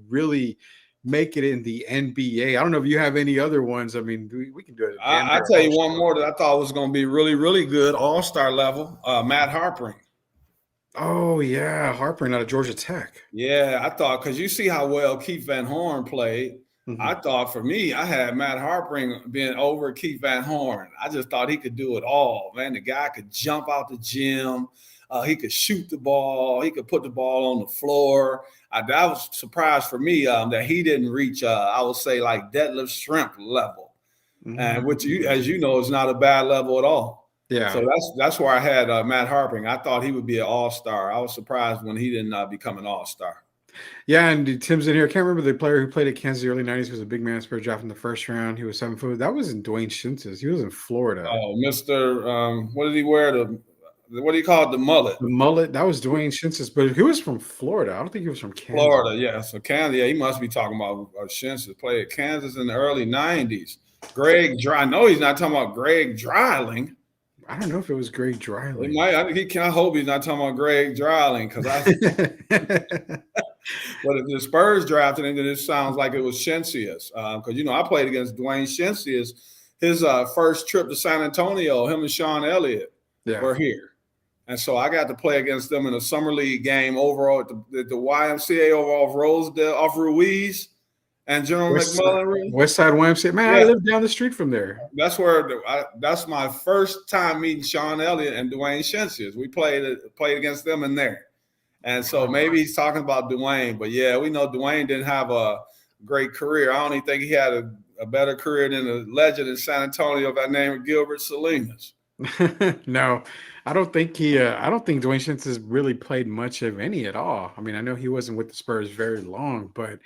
really make it in the NBA. I don't know if you have any other ones. I mean, we can do it. I'll tell you one more that I thought was going to be really, really good, all-star level, Matt Harpring. Oh, yeah, Harpring out of Georgia Tech. Yeah, I thought, because you see how well Keith Van Horn played. Mm-hmm. I thought for me, I had Matt Harpring being over Keith Van Horn. I just thought he could do it all, man. The guy could jump out the gym. He could shoot the ball. He could put the ball on the floor. That was a surprise for me that he didn't reach, I would say, like deadlift strength level. And which, as you know, is not a bad level at all. Yeah. So that's where I had Matt Harpring. I thought he would be an all-star. I was surprised when he didn't become an all-star. Yeah, and Tim's in here. I can't remember the player who played at Kansas in the early 90s. He was a big man, Spurs draft in the first round. He was 7 foot. That was in Dwayne Shintz's. He was in Florida. Oh, Mr. What did he wear? What do you call it? The mullet. The mullet. That was Dwayne Shintz's, but he was from Florida. I don't think he was from Kansas. Florida, yeah. So Kansas, yeah, he must be talking about Shintz's. Played at Kansas in the early 90s. I know he's not talking about Greg Dreiling. I don't know if it was Greg Dreiling. He might. I hope he's not talking about Greg Dreiling because But if the Spurs drafted him, then it sounds like it was Shintz's. Because, I played against Dwayne Shintz's. His first trip to San Antonio, him and Sean Elliott were here. And so I got to play against them in a summer league game overall at the YMCA over off Rosedale, off Ruiz and General McMullen. West Side YMCA. Man, I live down the street from there. That's where that's my first time meeting Sean Elliott and Dwayne Shintz's. We played against them in there. And so maybe he's talking about Dwayne. But, yeah, we know Dwayne didn't have a great career. I don't even think he had a better career than a legend in San Antonio by the name of Gilbert Salinas. No, I don't think Dwayne Shintz's has really played much of any at all. I mean, I know he wasn't with the Spurs very long, but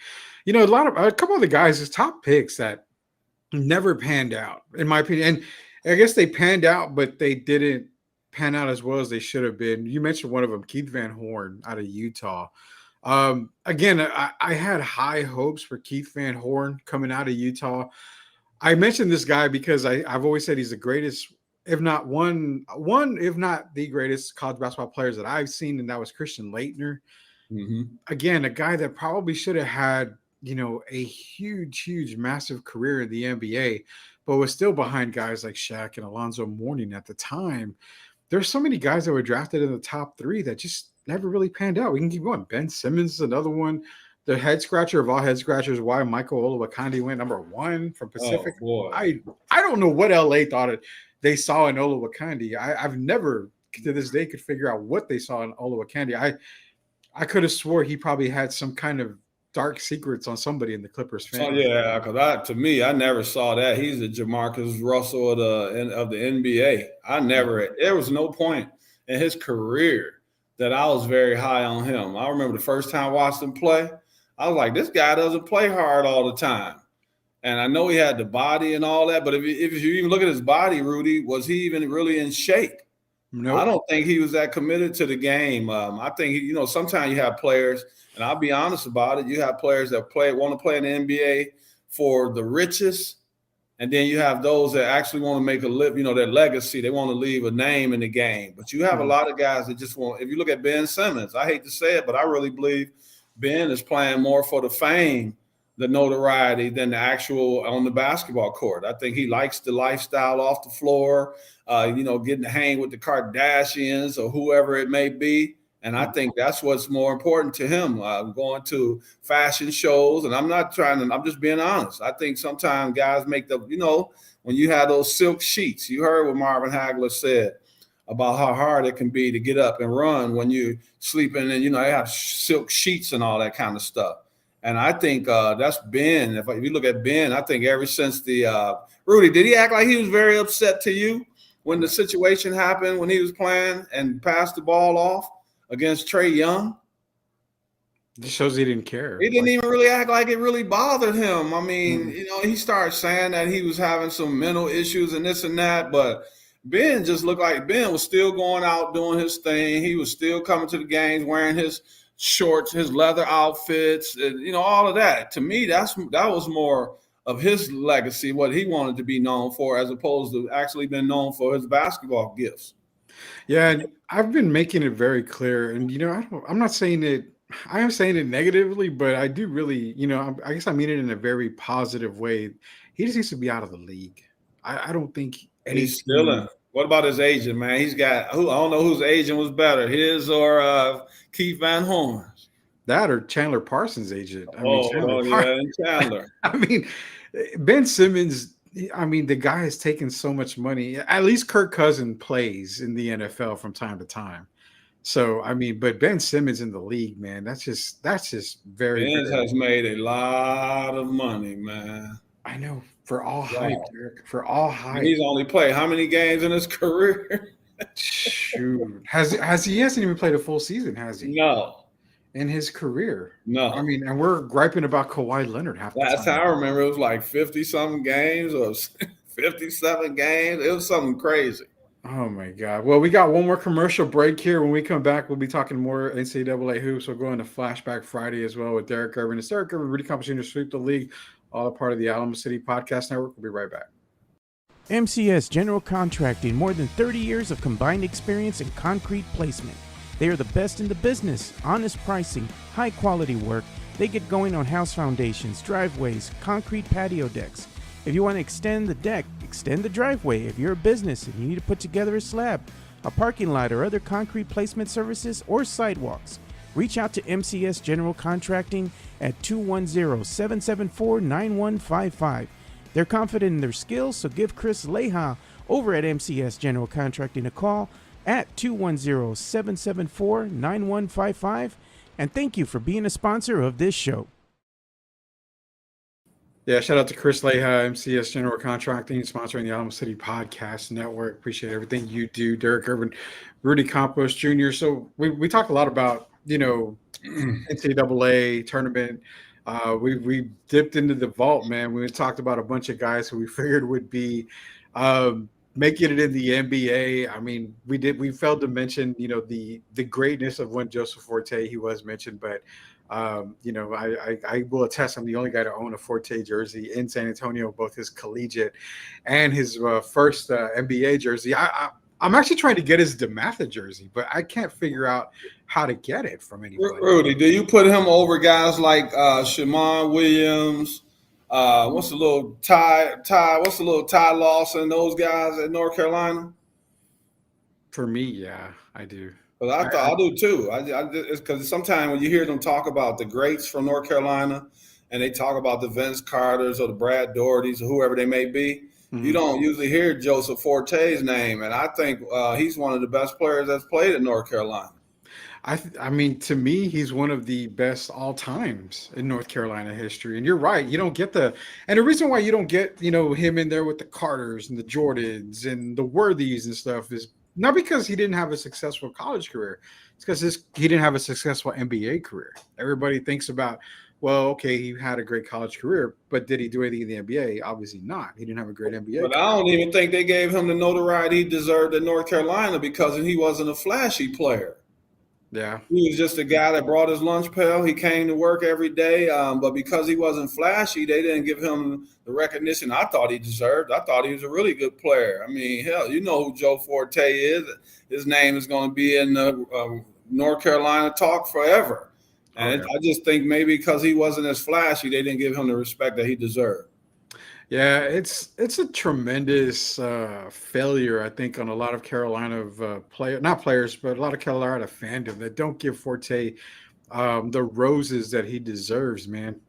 a couple of the guys, his top picks that never panned out, in my opinion. And I guess they panned out, but they didn't pan out as well as they should have been. You mentioned one of them, Keith Van Horn out of Utah. Again, I had high hopes for Keith Van Horn coming out of Utah. I mentioned this guy because I've always said he's the greatest, if not if not the greatest college basketball players that I've seen, and that was Christian Laettner. Mm-hmm. Again, a guy that probably should have had, a huge, massive career in the NBA, but was still behind guys like Shaq and Alonzo Mourning at the time. There's so many guys that were drafted in the top 3 that just never really panned out. We can keep going. Ben Simmons is another one. The head scratcher of all head scratchers, why Michael Olowokandi went number 1 from Pacific. Oh, I don't know what LA thought they saw in Olowokandi. I've never to this day could figure out what they saw in Olowokandi. I could have swore he probably had some kind of dark secrets on somebody in the Clippers fan. Oh, yeah, because to me, I never saw that. He's the Jamarcus Russell of the NBA. There was no point in his career that I was very high on him. I remember the first time I watched him play, I was like, this guy doesn't play hard all the time. And I know he had the body and all that, but if you even look at his body, Rudy, was he even really in shape? No, I don't think he was that committed to the game. I think, sometimes you have players, and I'll be honest about it, you have players that want to play in the NBA for the riches, and then you have those that actually want to make a their legacy. They want to leave a name in the game. But you have a lot of guys that just want – if you look at Ben Simmons, I hate to say it, but I really believe Ben is playing more for the fame, the notoriety, than the actual on the basketball court. I think he likes the lifestyle off the floor, getting to hang with the Kardashians or whoever it may be. And I think that's what's more important to him, going to fashion shows. And I'm just being honest. I think sometimes guys make when you have those silk sheets, you heard what Marvin Hagler said about how hard it can be to get up and run when you're sleeping and, they have silk sheets and all that kind of stuff. And I think that's Ben. If you look at Ben, I think ever since Rudy, did he act like he was very upset to you when the situation happened when he was playing and passed the ball off against Trae Young? It shows he didn't care. He didn't even really act like it really bothered him. I mean, he started saying that he was having some mental issues and this and that, but Ben just looked like Ben was still going out doing his thing. He was still coming to the games wearing his shorts, his leather outfits, and, all of that. To me, that was more of his legacy, what he wanted to be known for, as opposed to actually being known for his basketball gifts. Yeah, and I've been making it very clear, and I'm not saying it. I am saying it negatively, but I do really, I guess I mean it in a very positive way. He just needs to be out of the league. I don't think he's still in. What about his agent, man? He's got I don't know whose agent was better, his or Keith Van Horn's. That or Chandler Parsons' agent. Chandler. I mean, Ben Simmons. I mean, the guy has taken so much money. At least Kirk Cousins plays in the NFL from time to time. So I mean, but Ben Simmons in the league, man, that's just very, Benz very. has made a lot of money, man. I know for all hype, Wow. Derek, for all And hype. he's only played how many games in his career? Shoot, has he hasn't even played a full season, has he? No, In his career. I no. mean, and we're griping about Kawhi Leonard half the That's how time. I remember. It was like 50-something games or 57 games. It was something crazy. Oh my God. Well, we got one more commercial break here. When we come back, we'll be talking more NCAA hoops. We'll go into Flashback Friday as well with Derek Irvin. It's Derek Irvin, Rudy Campos Jr. Sweep the League, all a part of the Alamo City Podcast Network. We'll be right back. MCS General Contracting, more than 30 years of combined experience in concrete placement. They are the best in the business, honest pricing, high quality work. They get going on house foundations, driveways, concrete patio decks. If you want to extend the deck, extend the driveway. If you're a business and you need to put together a slab, a parking lot, or other concrete placement services or sidewalks, reach out to MCS General Contracting at 210-774-9155. They're confident in their skills, so give Chris Leha over at MCS General Contracting a call at 210-774-9155. And thank you for being a sponsor of this show. Yeah, shout out to Chris Leha, MCS General Contracting, sponsoring the Alamo City Podcast Network. Appreciate everything you do, Derek Irvin, Rudy Campos Jr. So we talk a lot about, NCAA tournament. We dipped into the vault, man. We talked about a bunch of guys who we figured would be making it in the NBA. I mean, we failed to mention, the greatness of when Joseph Forte, he was mentioned, but I will attest I'm the only guy to own a Forte jersey in San Antonio, both his collegiate and his first NBA jersey. I'm actually trying to get his DeMatha jersey, but I can't figure out how to get it from anybody. Rudy, do you put him over guys like Shammond Williams? What's the little Ty Lawson? Those guys at North Carolina. For me, yeah, I do. But I do too. It's because sometimes when you hear them talk about the greats from North Carolina, and they talk about the Vince Carters or the Brad Dohertys or whoever they may be, you don't usually hear Joseph Forte's name, and I think he's one of the best players that's played at North Carolina. I mean, to me, he's one of the best all times in North Carolina history. And you're right. You don't get and the reason why you don't get, him in there with the Carters and the Jordans and the Worthies and stuff is not because he didn't have a successful college career. It's because he didn't have a successful NBA career. Everybody thinks about, well, okay, he had a great college career, but did he do anything in the NBA? Obviously not. He didn't have a great NBA But career. I don't even think they gave him the notoriety he deserved at North Carolina because he wasn't a flashy player. Yeah. He was just a guy that brought his lunch pail. He came to work every day, but because he wasn't flashy, they didn't give him the recognition I thought he deserved. I thought he was a really good player. I mean, hell, you know who Joe Forte is. His name is going to be in the North Carolina talk forever. And I just think maybe because he wasn't as flashy, they didn't give him the respect that he deserved. Yeah, it's a tremendous failure, I think, on a lot of Carolina not players, but a lot of Carolina fandom that don't give Forte the roses that he deserves, man.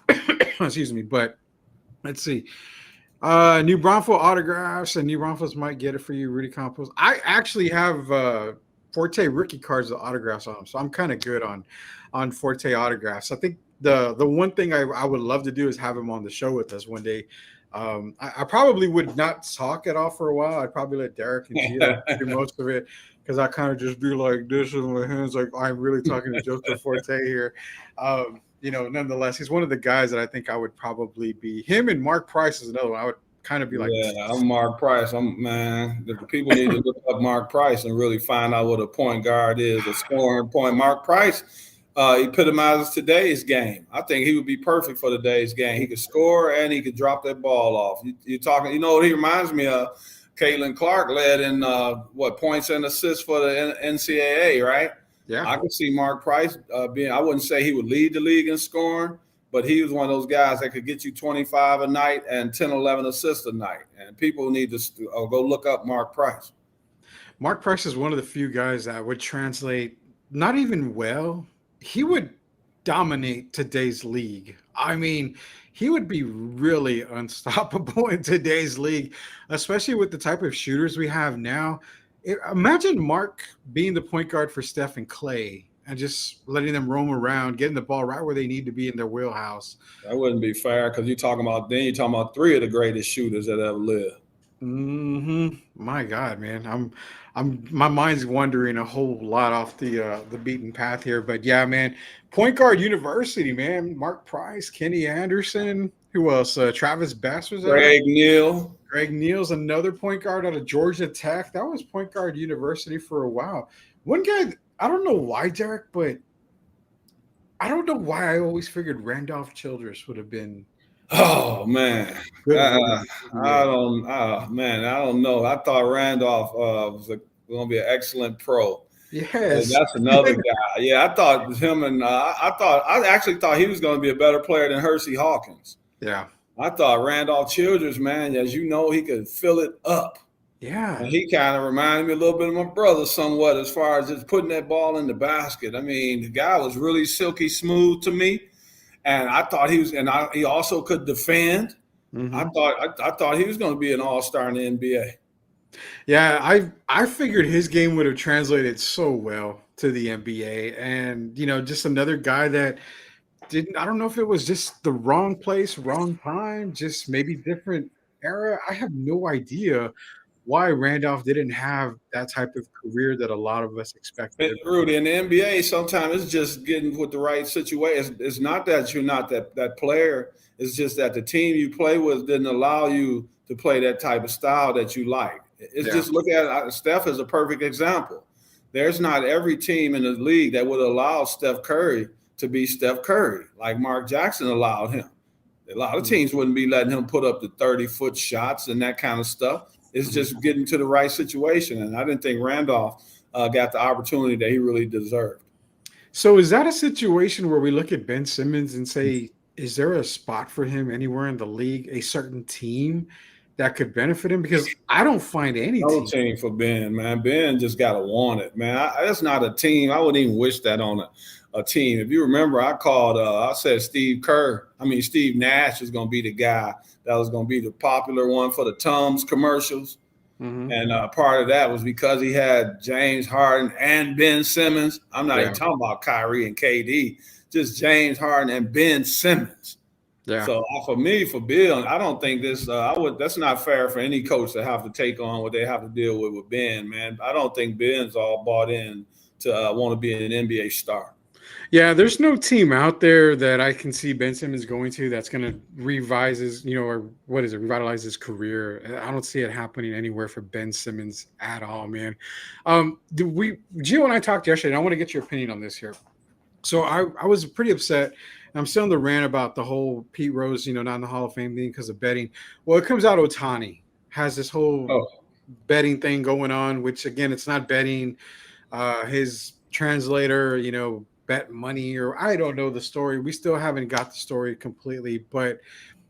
Excuse me, but let's see. New Braunfels autographs, and New Braunfels might get it for you, Rudy Campos. I actually have Forte rookie cards with autographs on them, so I'm kind of good on Forte autographs. I think the one thing I would love to do is have him on the show with us one day. I probably would not talk at all for a while. I'd probably let Derek and Gio do most of it because I kind of just be like this with my hands, like I'm really talking to Joseph Forte here. Nonetheless, he's one of the guys that I think I would probably be. Him and Mark Price is another one. I would kind of be like, yeah, I'm Mark Price. The people need to look up Mark Price and really find out what a point guard is, a scoring point. Mark Price epitomizes today's game. I think he would be perfect for today's game. He could score and he could drop that ball off. You're talking, what he reminds me of? Caitlin Clark led in points and assists for the NCAA, right? Yeah. I could see Mark Price being. I wouldn't say he would lead the league in scoring, but he was one of those guys that could get you 25 a night and 10, 11 assists a night. And people need to go look up Mark Price. Mark Price is one of the few guys that would translate not even well. He would dominate today's league. I mean, he would be really unstoppable in today's league, especially with the type of shooters we have now. Imagine Mark being the point guard for Steph and Clay and just letting them roam around, getting the ball right where they need to be in their wheelhouse. That wouldn't be fair because you're talking about three of the greatest shooters that ever lived. My God, man, my mind's wandering a whole lot off the beaten path here, but yeah, man, point guard university, man. Mark Price, Kenny Anderson, who else? Travis Bass was there. Greg Neal's another point guard out of Georgia Tech. That was point guard university for a while. One guy, I don't know why, Derek, but I don't know why I always figured Randolph Childress would have been. Oh man, I don't know. I thought Randolph was going to be an excellent pro. Yes, that's another guy. Yeah, I thought him, and I actually thought he was going to be a better player than Hersey Hawkins. Yeah, I thought Randolph Childress, man, as you know, he could fill it up. Yeah, and he kind of reminded me a little bit of my brother somewhat as far as just putting that ball in the basket. I mean, the guy was really silky smooth to me. And I thought he was, he also could defend. Mm-hmm. I thought he was going to be an all-star in the NBA. Yeah, I figured his game would have translated so well to the NBA, and just another guy that didn't. I don't know if it was just the wrong place, wrong time, just maybe different era. I have no idea why Randolph didn't have that type of career that a lot of us expected. Rudy, in the NBA, sometimes it's just getting with the right situation. It's not that you're not that player. It's just that the team you play with didn't allow you to play that type of style that you like. It's just look at Steph is a perfect example. There's not every team in the league that would allow Steph Curry to be Steph Curry like Mark Jackson allowed him. A lot of teams wouldn't be letting him put up the 30-foot shots and that kind of stuff. It's just getting to the right situation. And I didn't think Randolph got the opportunity that he really deserved. So is that a situation where we look at Ben Simmons and say, is there a spot for him anywhere in the league, a certain team that could benefit him? Because I don't find any team for Ben, man. Ben just got to want it, man. That's not a team. I wouldn't even wish that on a team. If you remember, I said Steve Nash is going to be the guy that was going to be the popular one for the Tums commercials. Mm-hmm. And part of that was because he had James Harden and Ben Simmons. I'm not even talking about Kyrie and KD, just James Harden and Ben Simmons. Yeah. So for Bill, I don't think this. That's not fair for any coach to have to take on what they have to deal with Ben. Man, I don't think Ben's all bought in to want to be an NBA star. Yeah, there's no team out there that I can see Ben Simmons going to that's going to revitalize his career. I don't see it happening anywhere for Ben Simmons at all, man. Gio and I talked yesterday, and I want to get your opinion on this here. So I was pretty upset. And I'm still on the rant about the whole Pete Rose, not in the Hall of Fame thing because of betting. Well, it comes out Ohtani has this whole betting thing going on, which, again, it's not betting. His translator, bet money, or I don't know the story. We still haven't got the story completely. But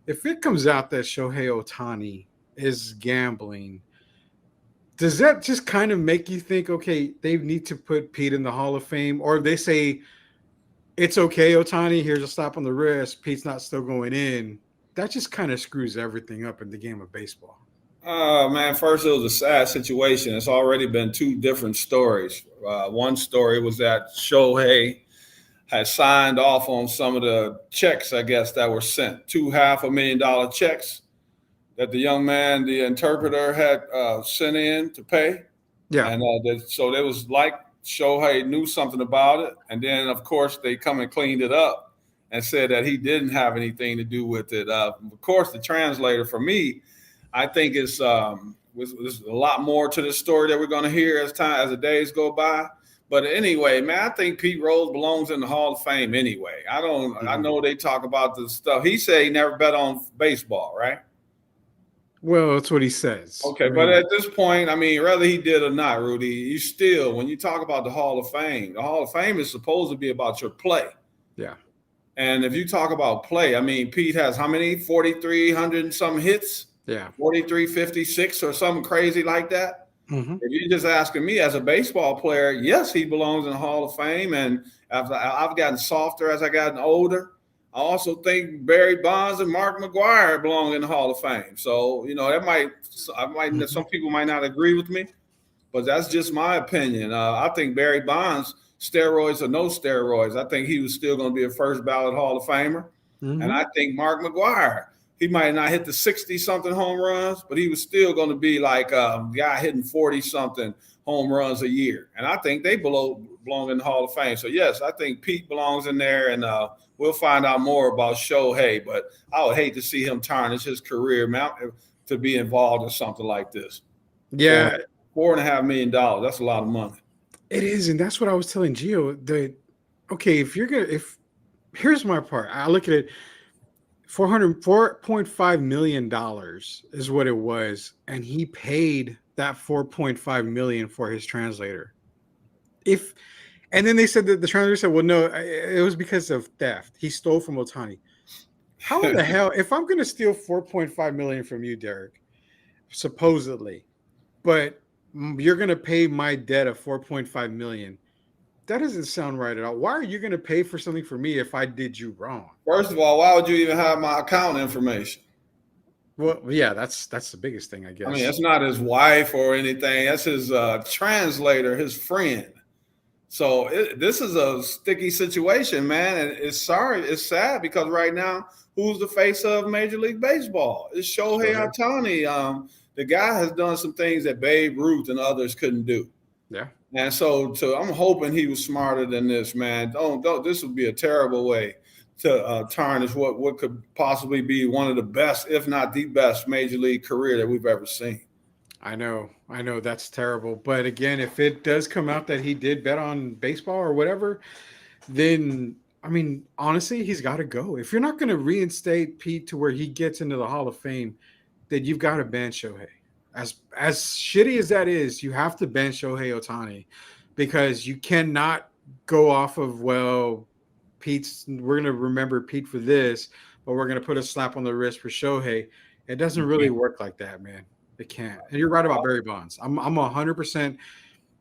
if it comes out that Shohei Ohtani is gambling, does that just kind of make you think, okay, they need to put Pete in the Hall of Fame? Or if they say, it's okay, Ohtani, here's a slap on the wrist, Pete's not still going in, that just kind of screws everything up in the game of baseball. Man, first, it was a sad situation. It's already been two different stories. One story was that Shohei had signed off on some of the checks, I guess, that were sent, $2 $500,000 checks that the young man, the interpreter, had sent in to pay. Yeah. And so there was like Shohei knew something about it. And then, of course, they come and cleaned it up and said that he didn't have anything to do with it. Of course, the translator, for me, I think there's a lot more to the story that we're going to hear as the days go by. But anyway, man, I think Pete Rose belongs in the Hall of Fame anyway. I know they talk about this stuff. He said he never bet on baseball, right? Well, that's what he says. Okay, but at this point, whether he did or not, Rudy, you still, when you talk about the Hall of Fame is supposed to be about your play. Yeah. And if you talk about play, Pete has how many? 4,300 and some hits? Yeah. 4,356 or something crazy like that. Mm-hmm. If you're just asking me as a baseball player, yes, he belongs in the Hall of Fame. And as I've gotten softer as I gotten older, I also think Barry Bonds and Mark McGwire belong in the Hall of Fame. So, some people might not agree with me, but that's just my opinion. I think Barry Bonds, steroids or no steroids, I think he was still going to be a first ballot Hall of Famer. Mhm. And I think Mark McGwire, he might not hit the 60-something home runs, but he was still going to be like a guy hitting 40-something home runs a year. And I think they belong in the Hall of Fame. So, yes, I think Pete belongs in there, and we'll find out more about Shohei. But I would hate to see him tarnish his career, man, to be involved in something like this. Yeah, $4.5 million. That's a lot of money. it is, and that's what I was telling Gio. Okay, here's my part. I look at it. $4.5 million is what it was, and he paid that $4.5 million for his translator. And then they said that the translator said, "Well, no, it was because of theft. He stole from Otani." How in the hell, if I'm going to steal $4.5 million from you, Derek, supposedly, but you're going to pay my debt of $4.5 million? That doesn't sound right at all. Why are you going to pay for something for me if I did you wrong? First of all, why would you even have my account information? Well, yeah, that's the biggest thing, I guess. I mean, it's not his wife or anything. That's his translator, his friend. So this is a sticky situation, man. And it's sad because right now, who's the face of Major League Baseball? It's Shohei Ohtani. The guy has done some things that Babe Ruth and others couldn't do. Yeah. And so I'm hoping he was smarter than this, man. Don't. This would be a terrible way to tarnish what could possibly be one of the best, if not the best, major league career that we've ever seen. I know that's terrible. But again, if it does come out that he did bet on baseball or whatever, then I mean, honestly, he's got to go. If you're not going to reinstate Pete to where he gets into the Hall of Fame, then you've got to ban Shohei. As shitty as that is, you have to ban Shohei Ohtani because you cannot go off of, well, we're going to remember Pete for this, but we're going to put a slap on the wrist for Shohei. It doesn't really work like that, man. It can't. And you're right about Barry Bonds. I'm 100%.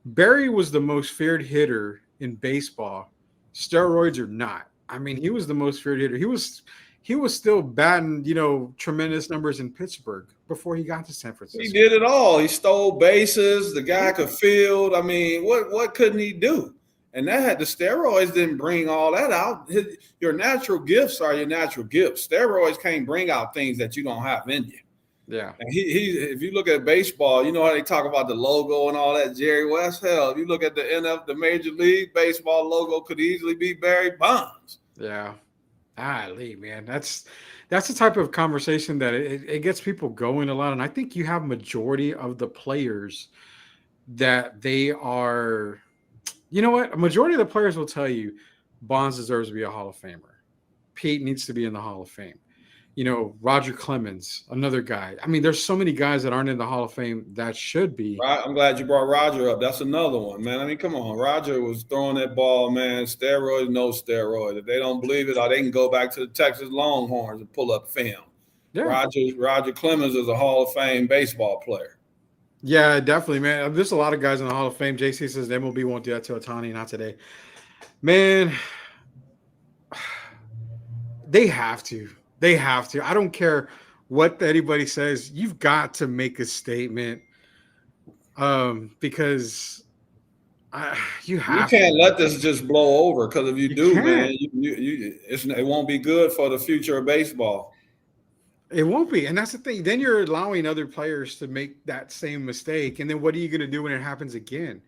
Barry was the most feared hitter in baseball, steroids or not. I mean, he was the most feared hitter. He was still batting, tremendous numbers in Pittsburgh before he got to San Francisco. He did it all. He stole bases. The guy could field. I mean, what couldn't he do? And the steroids didn't bring all that out. Your natural gifts are your natural gifts. Steroids can't bring out things that you don't have in you. Yeah. And if you look at baseball, you know how they talk about the logo and all that, Jerry West. Hell, if you look at the Major League Baseball logo could easily be Barry Bonds. Yeah. Lee, man. That's the type of conversation that it gets people going a lot. And I think you have majority of the players that they are, you know what? A majority of the players will tell you Bonds deserves to be a Hall of Famer. Pete needs to be in the Hall of Fame. Roger Clemens, another guy. I mean, there's so many guys that aren't in the Hall of Fame that should be. Right. I'm glad you brought Roger up. That's another one, man. I mean, come on. Roger was throwing that ball, man. Steroids, no steroids. If they don't believe it, or they can go back to the Texas Longhorns and pull up film. Yeah. Roger Clemens is a Hall of Fame baseball player. Yeah, definitely, man. There's a lot of guys in the Hall of Fame. JC says the MLB won't do that to Ohtani, not today. Man, they have to. They have to. I don't care what anybody says. You've got to make a statement because you can't let this just blow over, because if you do, man, it won't be good for the future of baseball. It won't be. And that's the thing. Then you're allowing other players to make that same mistake. And then what are you going to do when it happens again?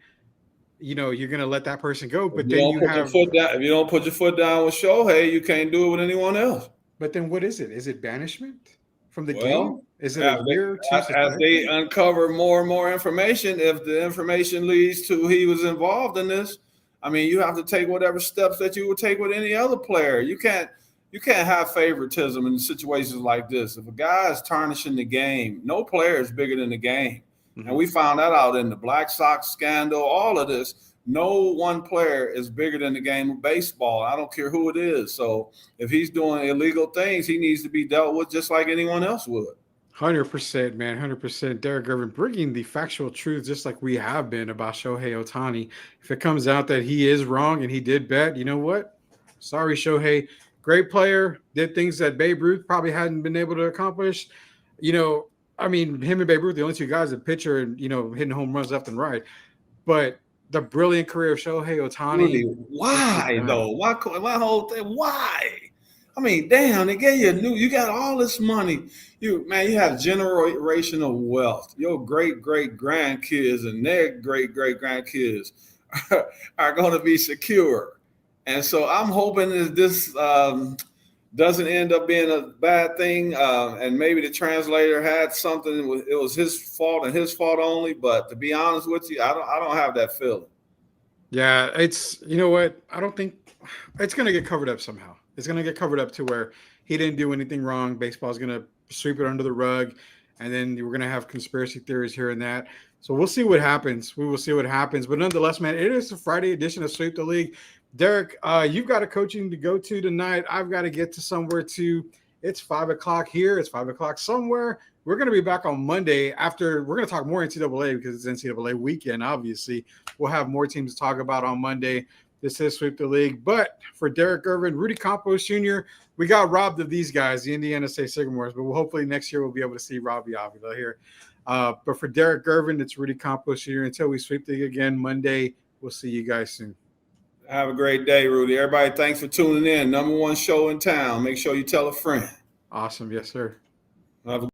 You're going to let that person go. But then if you don't put your foot down with Shohei, you can't do it with anyone else. But then what is it? Is it banishment from the game? Is it a year? As they uncover more and more information, if the information leads to he was involved in this, I mean, you have to take whatever steps that you would take with any other player. You can't have favoritism in situations like this. If a guy is tarnishing the game, no player is bigger than the game. Mm-hmm. And we found that out in the Black Sox scandal, all of this. No one player is bigger than the game of baseball. I don't care who it is. So if he's doing illegal things, he needs to be dealt with just like anyone else would. 100%, man. 100%. Derek Irvin bringing the factual truth just like we have been about Shohei Ohtani. If it comes out that he is wrong and he did bet, you know what? Sorry, Shohei. Great player. Did things that Babe Ruth probably hadn't been able to accomplish. I mean, him and Babe Ruth, the only two guys that pitcher and, hitting home runs left and right. But the brilliant career of Shohei Ohtani. Why though? Why whole thing? Why? I mean, damn, they gave you got all this money. You have generational wealth. Your great grandkids and their great grandkids are going to be secure. And so I'm hoping that this doesn't end up being a bad thing. And maybe the translator had something. It was his fault and his fault only. But to be honest with you, I don't have that feeling. Yeah, it's, you know what? I don't think it's going to get covered up somehow. It's going to get covered up to where he didn't do anything wrong. Baseball's going to sweep it under the rug. And then we're going to have conspiracy theories here and that. So we'll see what happens. We will see what happens. But nonetheless, man, it is the Friday edition of Sweep the League. Derek, you've got a coaching to go to tonight. I've got to get to somewhere too. It's 5 o'clock here. It's 5 o'clock somewhere. We're going to be back on Monday after we're going to talk more NCAA because it's NCAA weekend, obviously. We'll have more teams to talk about on Monday. This is Sweep the League. But for Derek Irvin, Rudy Campos Jr., we got robbed of these guys, the Indiana State Sycamores. But hopefully next year we'll be able to see Robbie Avila here. But for Derek Irvin, it's Rudy Campos Jr. Until we sweep the league again Monday, we'll see you guys soon. Have a great day, Rudy. Everybody, thanks for tuning in. #1 show in town. Make sure you tell a friend. Awesome. Yes, sir. Have a